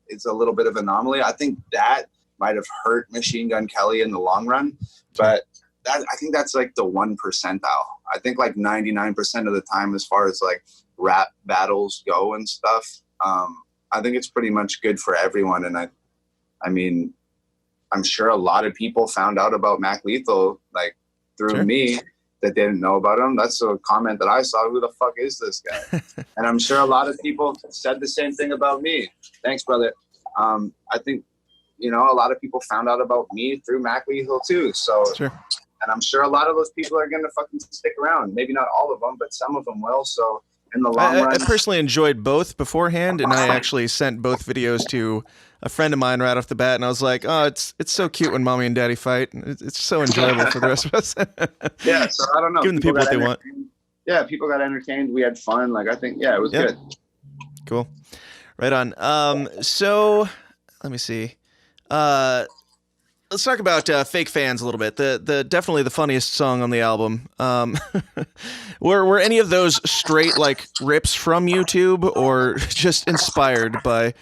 it's a little bit of an anomaly. I think that might have hurt Machine Gun Kelly in the long run, but I think that's like the 1 percentile. I think like 99% of the time, as far as like rap battles go and stuff, I think it's pretty much good for everyone. And I mean, I'm sure a lot of people found out about Mac Lethal like through me that didn't know about him. That's a comment that I saw. Who the fuck is this guy? And I'm sure a lot of people said the same thing about me. Thanks, brother. I think, a lot of people found out about me through Mac Lethal too. So, and I'm sure a lot of those people are going to fucking stick around. Maybe not all of them, but some of them will. So in the long run, I personally enjoyed both beforehand, and I actually sent both videos to a friend of mine right off the bat, and I was like, "Oh, it's so cute when mommy and daddy fight. It's so enjoyable for the rest of us." Yeah, so I don't know. Giving the people what they want. Yeah, people got entertained. We had fun. Like I think, it was good. Cool. Right on. So let me see. Let's talk about fake fans a little bit. The definitely the funniest song on the album. Were any of those straight like rips from YouTube or just inspired by?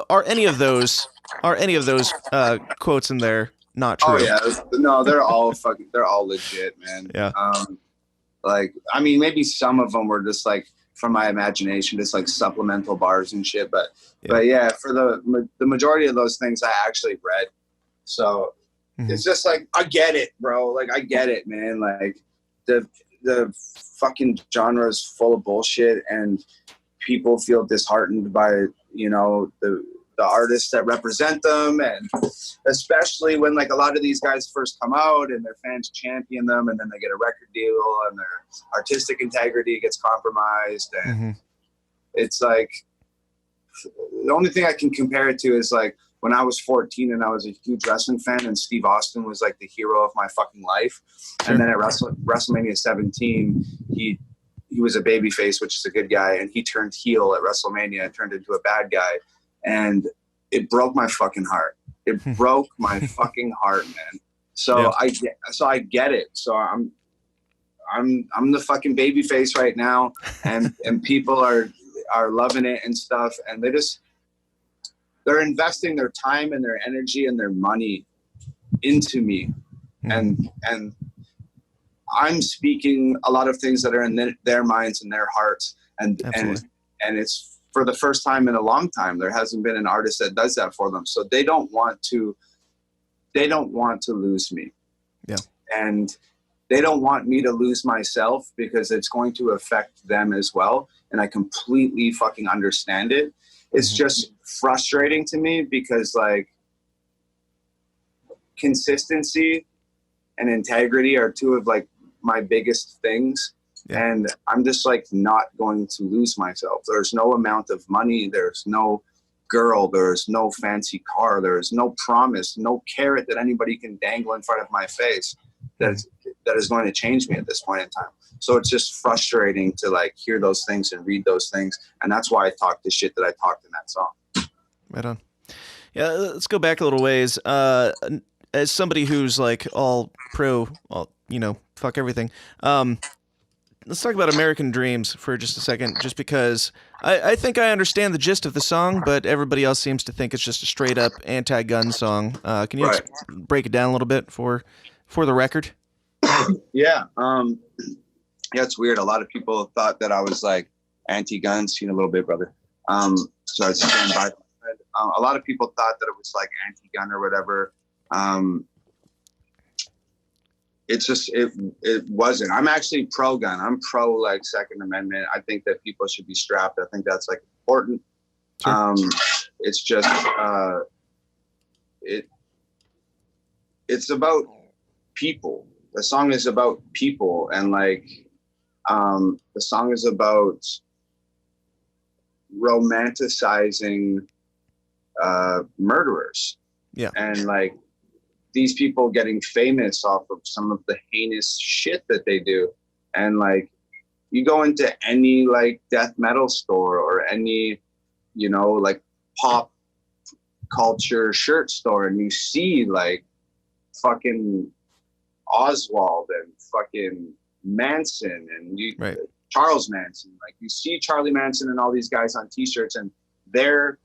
Are any of those quotes in there not true? Oh yeah, no, they're all legit, man. Yeah. Like I mean, maybe some of them were just like from my imagination, just like supplemental bars and shit. But yeah, for the majority of those things, I actually read. So. It's just like, I get it, bro. Like, I get it, man. Like, the fucking genre is full of bullshit, and people feel disheartened by, the artists that represent them, and especially when, like, a lot of these guys first come out and their fans champion them, and then they get a record deal, and their artistic integrity gets compromised, and it's like, the only thing I can compare it to is, like, when I was 14 and I was a huge wrestling fan, and Steve Austin was like the hero of my fucking life. And then at WrestleMania 17, he was a babyface, which is a good guy. And he turned heel at WrestleMania and turned into a bad guy. And it broke my fucking heart. It broke my fucking heart, man. So I get it. So I'm the fucking babyface right now, and people are loving it and stuff. And they're investing their time and their energy and their money into me. And I'm speaking a lot of things that are in their minds and their hearts. And it's for the first time in a long time, there hasn't been an artist that does that for them. So they don't want to lose me. Yeah. And they don't want me to lose myself, because it's going to affect them as well. And I completely fucking understand it. It's just frustrating to me, because like consistency and integrity are two of like my biggest things. And I'm just like not going to lose myself. There's no amount of money. There's no girl. There's no fancy car. There's no promise, no carrot that anybody can dangle in front of my face that is going to change me at this point in time. So it's just frustrating to like hear those things and read those things. And that's why I talked the shit that I talked in that song. Right on. Yeah, let's go back a little ways. As somebody who's like all pro, fuck everything. Let's talk about American Dreams for just a second, just because I think I understand the gist of the song, but everybody else seems to think it's just a straight up anti-gun song. Can you break it down a little bit for the record? Yeah. Yeah, it's weird. A lot of people thought that I was like anti-gun. Seen a little bit, brother. So I was standing by. A lot of people thought that it was like anti-gun or whatever. It's just it wasn't. I'm actually pro-gun. I'm pro like Second Amendment. I think that people should be strapped. I think that's like important. Sure. It's just it's about people. The song is about people, and like the song is about romanticizing murderers Yeah. And like these people getting famous off of some of the heinous shit that they do. And like you go into any like death metal store or any, you know, like pop culture shirt store, and you see like fucking Oswald and fucking Manson and Right. Charles Manson. Like you see Charlie Manson and all these guys on t-shirts, and their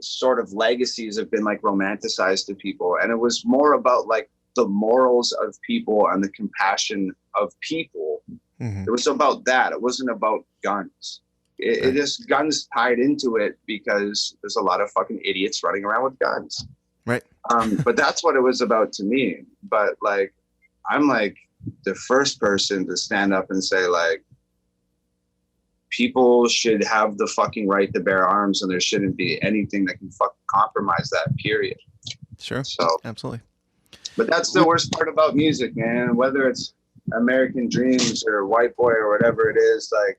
sort of legacies have been like romanticized to people. And it was more about like the morals of people and the compassion of people. Mm-hmm. It was about that. It wasn't about guns. It just guns tied into it because there's a lot of fucking idiots running around with guns. Right. But that's what it was about to me. But like, I'm like the first person to stand up and say like, people should have the fucking right to bear arms, and there shouldn't be anything that can fucking compromise that, period. Sure. So absolutely. But that's the worst part about music, man. Whether it's American Dreams or White Boy or whatever it is, like,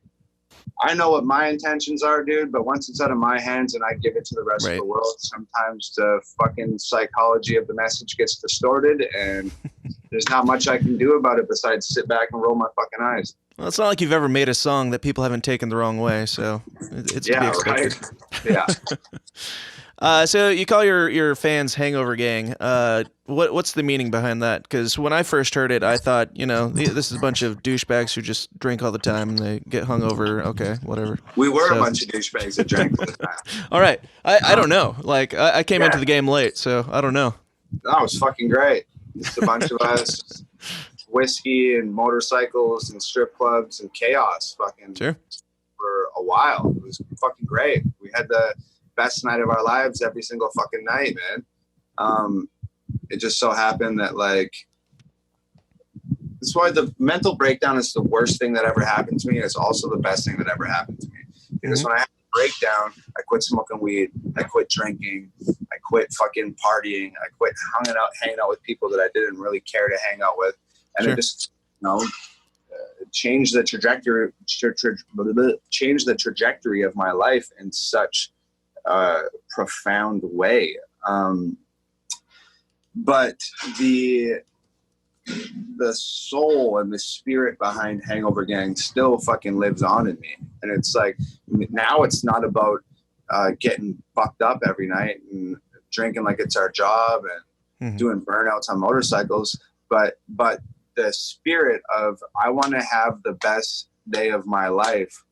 I know what my intentions are, dude, but once it's out of my hands and I give it to the rest of the world, sometimes the fucking psychology of the message gets distorted, and there's not much I can do about it besides sit back and roll my fucking eyes. Well, it's not like you've ever made a song that people haven't taken the wrong way, so it's to be expected. Right? Yeah. So you call your fans Hangover Gang. What's the meaning behind that? Because when I first heard it, I thought, you know, this is a bunch of douchebags who just drink all the time and they get hungover. Okay, whatever. We were a bunch of douchebags that drank all the time. All right. I don't know. Like, I came into the game late, so I don't know. That was fucking great. Just a bunch of us, whiskey and motorcycles and strip clubs and chaos fucking for a while. It was fucking great. We had the best night of our lives every single fucking night, man. It just so happened that like, that's why the mental breakdown is the worst thing that ever happened to me. It's also the best thing that ever happened to me. Because when I had a breakdown, I quit smoking weed, I quit drinking, I quit fucking partying, I quit hanging out with people that I didn't really care to hang out with. And it just, you know, changed the trajectory of my life in such profound way. But the soul and the spirit behind Hangover Gang still fucking lives on in me. And it's like, now it's not about getting fucked up every night and drinking like it's our job and doing burnouts on motorcycles, but the spirit of, I want to have the best day of my life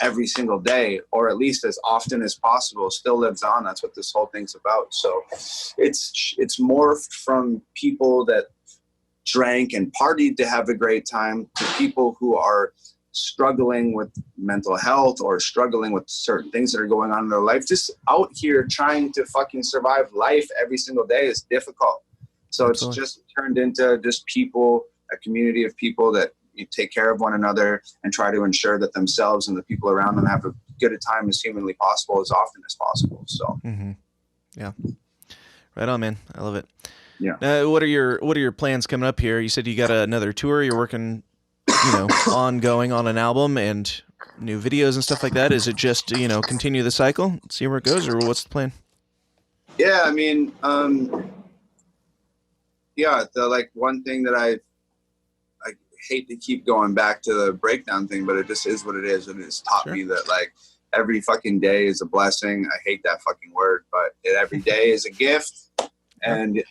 every single day, or at least as often as possible, still lives on. That's what this whole thing's about. So it's morphed from people that drank and partied to have a great time to people who are struggling with mental health or struggling with certain things that are going on in their life. Just out here trying to fucking survive life every single day is difficult. So it's just turned into just people, a community of people that you take care of one another and try to ensure that themselves and the people around them have as good a time as humanly possible, as often as possible. So, yeah, right on, man. I love it. Yeah. What are your plans coming up here? You said you got another tour. You're working, you know, ongoing on an album and new videos and stuff like that. Is it just, you know, continue the cycle, see where it goes, or what's the plan? Yeah, I mean, the like one thing that I hate to keep going back to the breakdown thing, but it just is what it is, and it's taught me that like every fucking day is a blessing. I hate that fucking word, but every day is a gift. And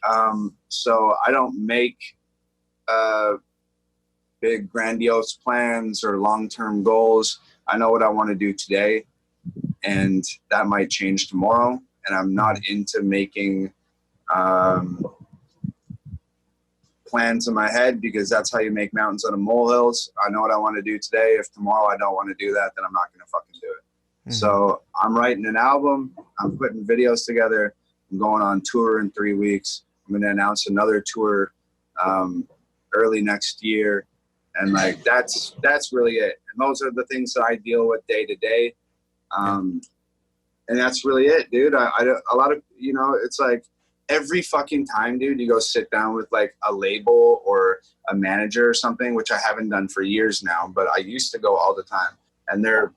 so I don't make big grandiose plans or long-term goals. I know what I want to do today, and that might change tomorrow. And I'm not into making plans in my head, because that's how you make mountains out of molehills. I know what I want to do today. If tomorrow I don't want to do that, then I'm not going to fucking do it. So I'm writing an album. I'm putting videos together. I'm going on tour in 3 weeks. I'm going to announce another tour early next year. And like, that's really it. And those are the things that I deal with day to day. And that's really it, dude. A lot of, you know, it's like every fucking time, dude, you go sit down with like a label or a manager or something, which I haven't done for years now, but I used to go all the time. And they're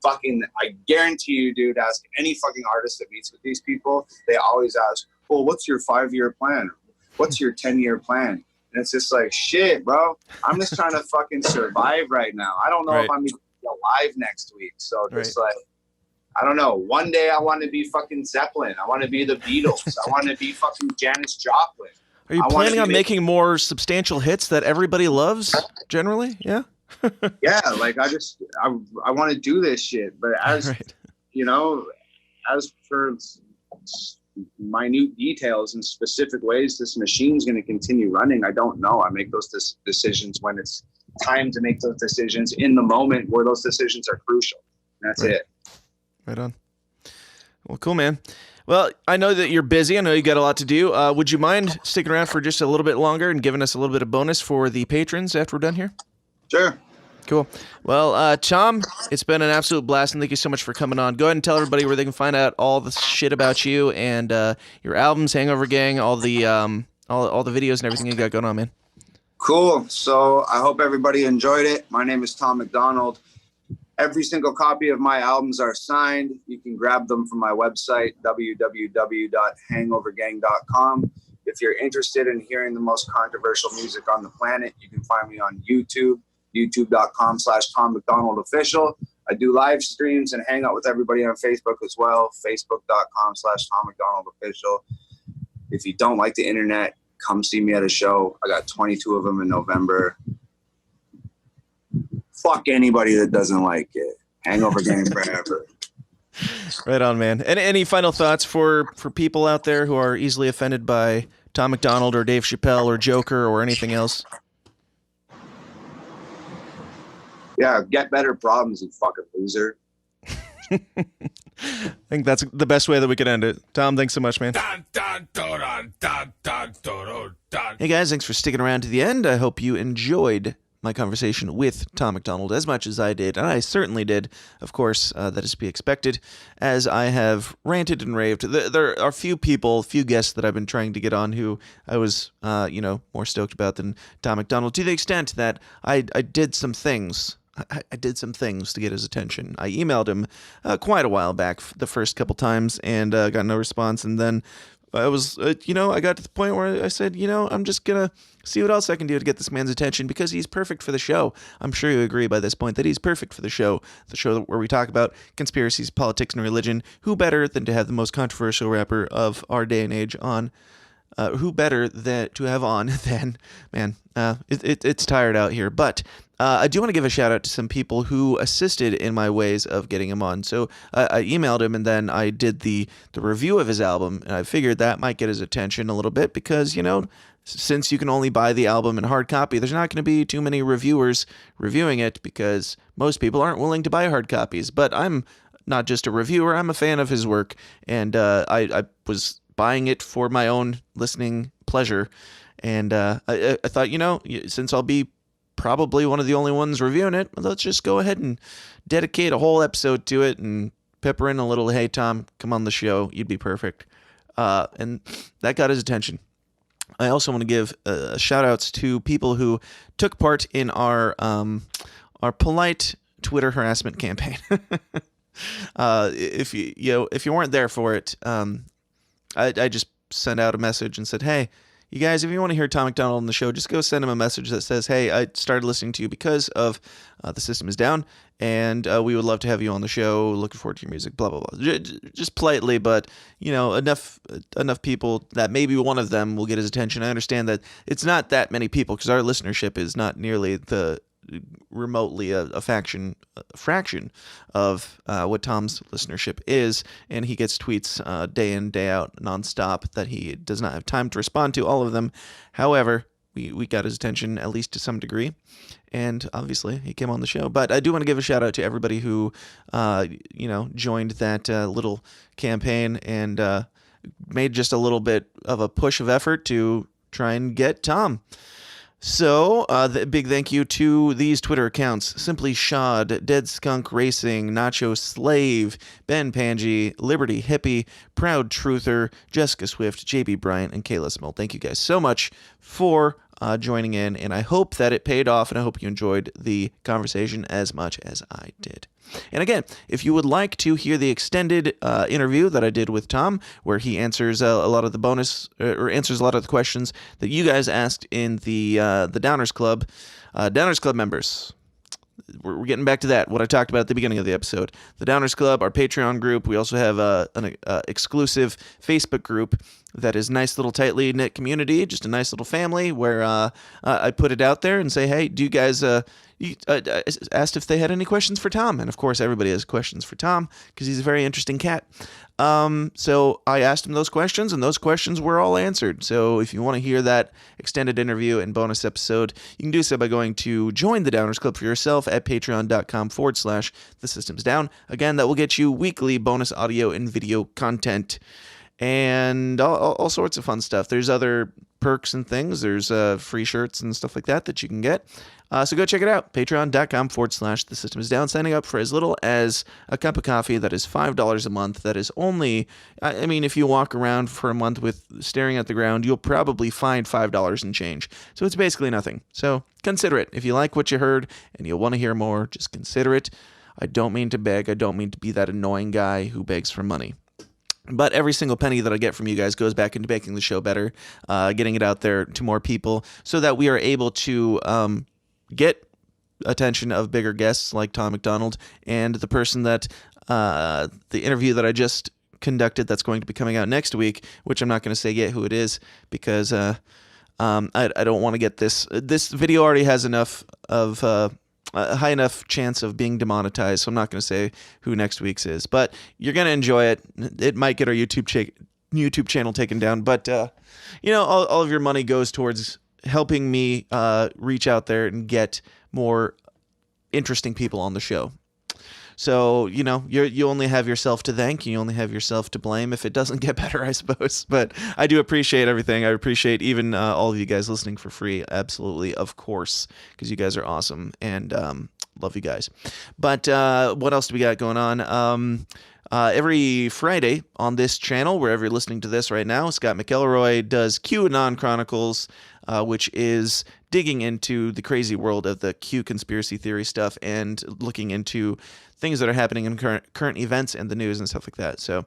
fucking, I guarantee you, dude, ask any fucking artist that meets with these people, they always ask, well, what's your 5-year plan? What's your 10-year plan? And it's just like, shit, bro. I'm just trying to fucking survive right now. I don't know if I'm even alive next week. So just like, I don't know. One day I want to be fucking Zeppelin. I want to be the Beatles. I want to be fucking Janis Joplin. Are you planning on making more substantial hits that everybody loves generally? Yeah. Yeah. Like I want to do this shit. But as, you know, as for minute details and specific ways this machine's going to continue running, I don't know. I make those decisions when it's time to make those decisions, in the moment where those decisions are crucial. And that's it. Right on. Well, cool, man. Well, I know that you're busy. I know you got a lot to do. Would you mind sticking around for just a little bit longer and giving us a little bit of bonus for the patrons after we're done here? Sure. Cool. Well, Tom, it's been an absolute blast, and thank you so much for coming on. Go ahead and tell everybody where they can find out all the shit about you and your albums, Hangover Gang, all the videos and everything you got going on, man. Cool. So I hope everybody enjoyed it. My name is Tom Macdonald. Every single copy of my albums are signed. You can grab them from my website, www.hangovergang.com. If you're interested in hearing the most controversial music on the planet, you can find me on YouTube, youtube.com/Tom Macdonald Official. I do live streams and hang out with everybody on Facebook as well, facebook.com/Tom Macdonald Official. If you don't like the internet, come see me at a show. I got 22 of them in November. Fuck anybody that doesn't like it. Hangover Gang forever. Right on, man. And any final thoughts for people out there who are easily offended by Tom Macdonald or Dave Chappelle or Joker or anything else? Yeah, get better problems, you fucking loser. I think that's the best way that we could end it. Tom, thanks so much, man. Hey guys, thanks for sticking around to the end. I hope you enjoyed my conversation with Tom Macdonald as much as I did, and I certainly did. Of course, that is to be expected, as I have ranted and raved. There are few guests that I've been trying to get on who I was, more stoked about than Tom Macdonald, to the extent that I did some things. I did some things to get his attention. I emailed him quite a while back, the first couple times, and got no response, and then I was, I got to the point where I said, I'm just going to see what else I can do to get this man's attention, because he's perfect for the show. I'm sure you agree by this point that he's perfect for the show where we talk about conspiracies, politics, and religion. Who better than to have the most controversial rapper of our day and age on? Who better to have on than, man, it's tired out here. But I do want to give a shout out to some people who assisted in my ways of getting him on. So I emailed him, and then I did the review of his album, and I figured that might get his attention a little bit because, since you can only buy the album in hard copy, there's not going to be too many reviewers reviewing it because most people aren't willing to buy hard copies. But I'm not just a reviewer, I'm a fan of his work, and I was buying it for my own listening pleasure. And I thought, since I'll be probably one of the only ones reviewing it, let's just go ahead and dedicate a whole episode to it and pepper in a little, hey, Tom, come on the show. You'd be perfect. And that got his attention. I also want to give shout outs to people who took part in our polite Twitter harassment campaign. If you weren't there for it, I just sent out a message and said, hey, you guys, if you want to hear Tom Macdonald on the show, just go send him a message that says, hey, I started listening to you because of The System Is Down, and we would love to have you on the show. Looking forward to your music, blah, blah, blah. Just politely, but, enough people that maybe one of them will get his attention. I understand that it's not that many people because our listenership is not nearly remotely a fraction of what Tom's listenership is, and he gets tweets day in, day out, nonstop, that he does not have time to respond to all of them. However, we got his attention, at least to some degree, and obviously he came on the show. But I do want to give a shout out to everybody who joined that little campaign and made just a little bit of a push of effort to try and get Tom. So, the big thank you to these Twitter accounts: Simply Shod, Dead Skunk Racing, Nacho Slave, Ben Pangy, Liberty Hippie, Proud Truther, Jessica Swift, JB Bryant, and Kayla Small. Thank you guys so much for joining in, and I hope that it paid off, and I hope you enjoyed the conversation as much as I did. And again, if you would like to hear the extended interview that I did with Tom, where he answers a lot of the bonus, or answers a lot of the questions that you guys asked in the Downers Club members. We're getting back to that, what I talked about at the beginning of the episode. The Downers Club, our Patreon group. We also have an exclusive Facebook group that is nice little tightly knit community, just a nice little family where I put it out there and say, hey, do you guys... I asked if they had any questions for Tom, and of course everybody has questions for Tom because he's a very interesting cat. So I asked him those questions, and those questions were all answered. So if you want to hear that extended interview and bonus episode, you can do so by going to join the Downers Club for yourself at patreon.com/The System's Down. Again, that will get you weekly bonus audio and video content and all sorts of fun stuff. There's other perks and things. There's free shirts and stuff like that you can get. So go check it out. Patreon.com/The System Is Down. Signing up for as little as a cup of coffee. That is $5 a month. That is only, I mean, if you walk around for a month with staring at the ground, you'll probably find $5 and change. So it's basically nothing. So consider it. If you like what you heard and you want to hear more, just consider it. I don't mean to beg. I don't mean to be that annoying guy who begs for money. But every single penny that I get from you guys goes back into making the show better, getting it out there to more people so that we are able to get attention of bigger guests like Tom Macdonald and the person that the interview that I just conducted that's going to be coming out next week, which I'm not going to say yet who it is because I don't want to get this. This video already has enough of a high enough chance of being demonetized, so I'm not going to say who next week's is. But you're going to enjoy it. It might get our YouTube channel taken down, but all of your money goes towards helping me reach out there and get more interesting people on the show. So, you only have yourself to thank. You only have yourself to blame if it doesn't get better, I suppose. But I do appreciate everything. I appreciate even all of you guys listening for free. Absolutely, of course, because you guys are awesome and love you guys. But what else do we got going on? Every Friday on this channel, wherever you're listening to this right now, Scott McElroy does QAnon Chronicles, which is digging into the crazy world of the Q conspiracy theory stuff and looking into things that are happening in current events and the news and stuff like that. So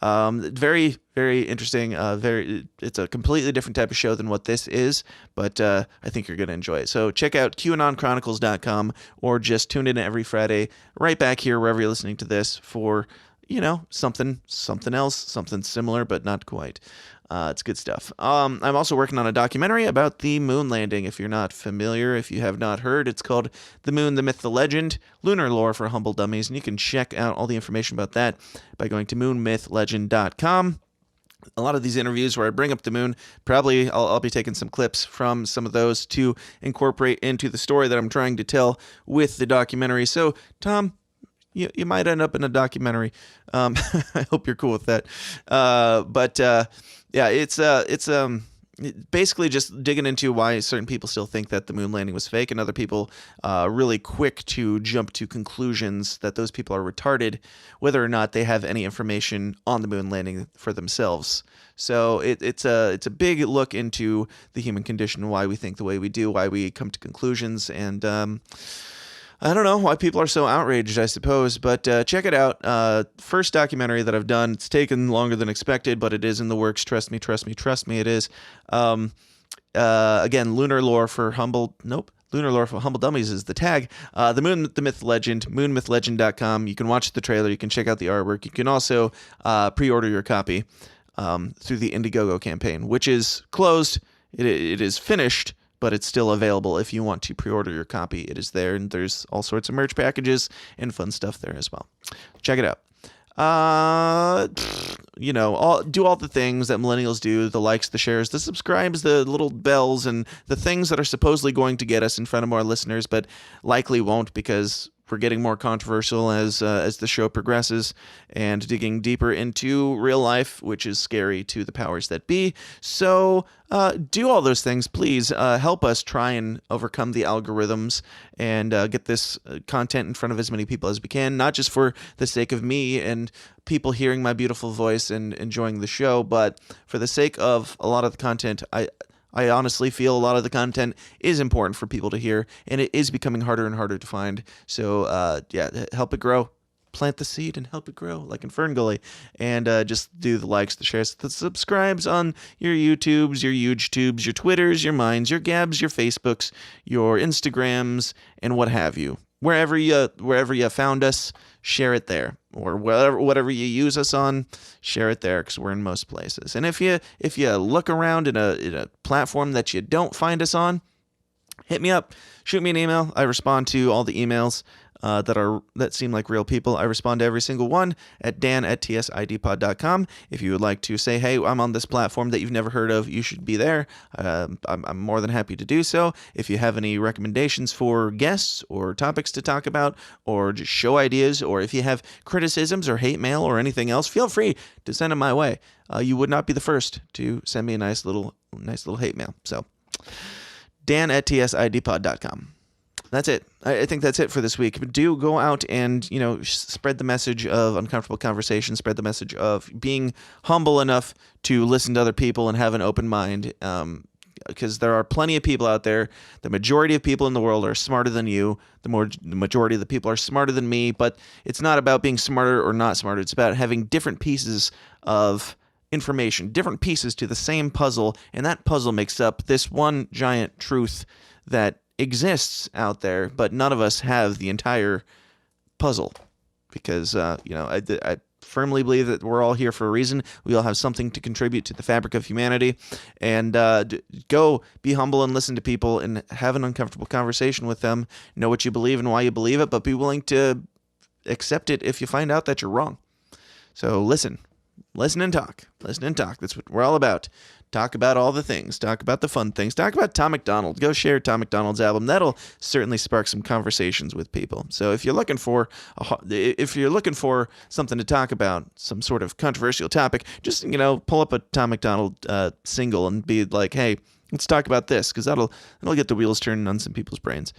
very, very interesting. It's a completely different type of show than what this is, but I think you're going to enjoy it. So check out QAnonChronicles.com or just tune in every Friday right back here wherever you're listening to this for something else, something similar, but not quite. It's good stuff. I'm also working on a documentary about the moon landing. If you're not familiar, if you have not heard, it's called The Moon, the Myth, the Legend, Lunar Lore for Humble Dummies. And you can check out all the information about that by going to moonmythlegend.com. A lot of these interviews where I bring up the moon, probably I'll be taking some clips from some of those to incorporate into the story that I'm trying to tell with the documentary. So, Tom, you might end up in a documentary. I hope you're cool with that. Yeah, it's basically just digging into why certain people still think that the moon landing was fake, and other people really quick to jump to conclusions that those people are retarded, whether or not they have any information on the moon landing for themselves. So it's a big look into the human condition, why we think the way we do, why we come to conclusions, and I don't know why people are so outraged, I suppose, but check it out. First documentary that I've done. It's taken longer than expected, but it is in the works. Trust me, it is. Again, Lunar Lore for Humble Dummies is the tag. The Moon, the Myth, Legend, moonmythlegend.com. You can watch the trailer. You can check out the artwork. You can also pre-order your copy through the Indiegogo campaign, which is closed. It is finished, but it's still available if you want to pre-order your copy. It is there, and there's all sorts of merch packages and fun stuff there as well. Check it out. Do all the things that millennials do, the likes, the shares, the subscribes, the little bells, and the things that are supposedly going to get us in front of more listeners, but likely won't because we're getting more controversial as the show progresses and digging deeper into real life, which is scary to the powers that be. So do all those things, please. Help us try and overcome the algorithms and get this content in front of as many people as we can, not just for the sake of me and people hearing my beautiful voice and enjoying the show, but for the sake of a lot of the content I I honestly feel a lot of the content is important for people to hear, and it is becoming harder and harder to find. So, help it grow. Plant the seed and help it grow, like in Ferngully. And just do the likes, the shares, the subscribes on your YouTubes, your YouTubes, your Twitters, your Minds, your Gabs, your Facebooks, your Instagrams, and what have you. Wherever you found us, share it there, or whatever you use us on, share it there, because we're in most places. And if you look around in a platform that you don't find us on, hit me up, shoot me an email. I respond to all the emails that seem like real people. I respond to every single one at dan@tsidpod.com. If you would like to say, hey, I'm on this platform that you've never heard of, you should be there. I'm more than happy to do so. If you have any recommendations for guests or topics to talk about, or just show ideas, or if you have criticisms or hate mail or anything else, feel free to send them my way. You would not be the first to send me a nice little hate mail. So dan@tsidpod.com. That's it. I think that's it for this week. But do go out and, spread the message of uncomfortable conversation, spread the message of being humble enough to listen to other people and have an open mind. Because there are plenty of people out there. The majority of people in the world are smarter than you. The majority of the people are smarter than me. But it's not about being smarter or not smarter. It's about having different pieces of information, different pieces to the same puzzle. And that puzzle makes up this one giant truth that exists out there, but none of us have the entire puzzle, because I firmly believe that we're all here for a reason. We all have something to contribute to the fabric of humanity, and go be humble and listen to people and have an uncomfortable conversation with them. Know what you believe and why you believe it, but be willing to accept it if you find out that you're wrong. So listen and talk. That's what we're all about. Talk about all the things. Talk about the fun things. Talk about Tom Macdonald. Go share Tom Macdonald's album. That'll certainly spark some conversations with people. So if you're looking for something to talk about, some sort of controversial topic, just pull up a Tom Macdonald single and be like, hey, let's talk about this, because that'll get the wheels turning on some people's brains.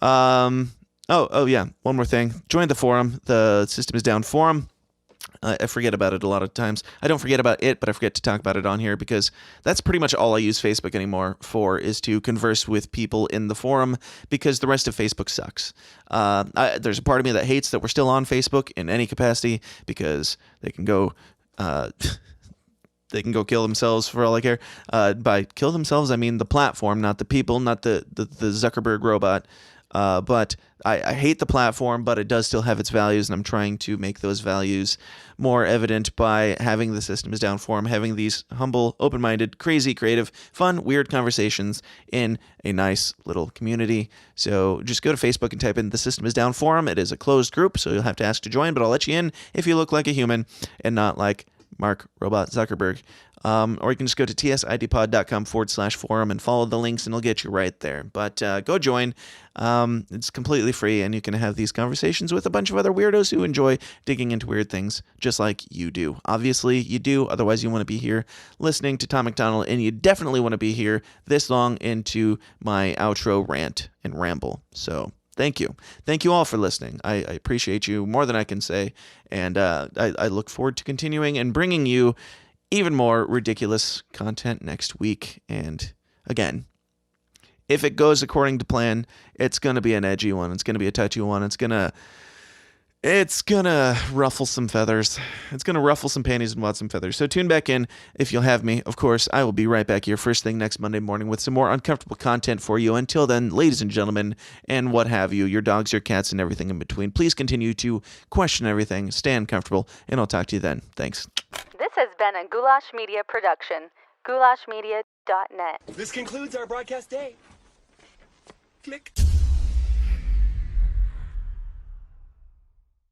Oh yeah, one more thing. Join the forum. The System is Down forum. I forget about it a lot of times. I don't forget about it, but I forget to talk about it on here, because that's pretty much all I use Facebook anymore for, is to converse with people in the forum, because the rest of Facebook sucks. There's a part of me that hates that we're still on Facebook in any capacity, because they can go kill themselves for all I care. By kill themselves, I mean the platform, not the people, not the Zuckerberg robot. But I hate the platform, but it does still have its values, and I'm trying to make those values more evident by having the System is Down forum, having these humble, open-minded, crazy, creative, fun, weird conversations in a nice little community. So just go to Facebook and type in the System is Down forum. It is a closed group, so you'll have to ask to join, but I'll let you in if you look like a human and not like Mark Robot Zuckerberg. Or you can just go to tsidpod.com/forum and follow the links, and it'll get you right there. But go join. It's completely free, and you can have these conversations with a bunch of other weirdos who enjoy digging into weird things, just like you do. Obviously, you do. Otherwise, you want to be here listening to Tom Macdonald, and you definitely want to be here this long into my outro rant and ramble. So thank you. Thank you all for listening. I appreciate you more than I can say, and I look forward to continuing and bringing you even more ridiculous content next week. And again, if it goes according to plan, it's going to be an edgy one. It's going to be a touchy one. It's going to ruffle some feathers. It's going to ruffle some panties and wad some feathers. So tune back in if you'll have me. Of course, I will be right back here first thing next Monday morning with some more uncomfortable content for you. Until then, ladies and gentlemen, and what have you, your dogs, your cats, and everything in between, please continue to question everything, stay uncomfortable, and I'll talk to you then. Thanks. This has been a Goulash Media production. goulashmedia.net. This concludes our broadcast day. Click.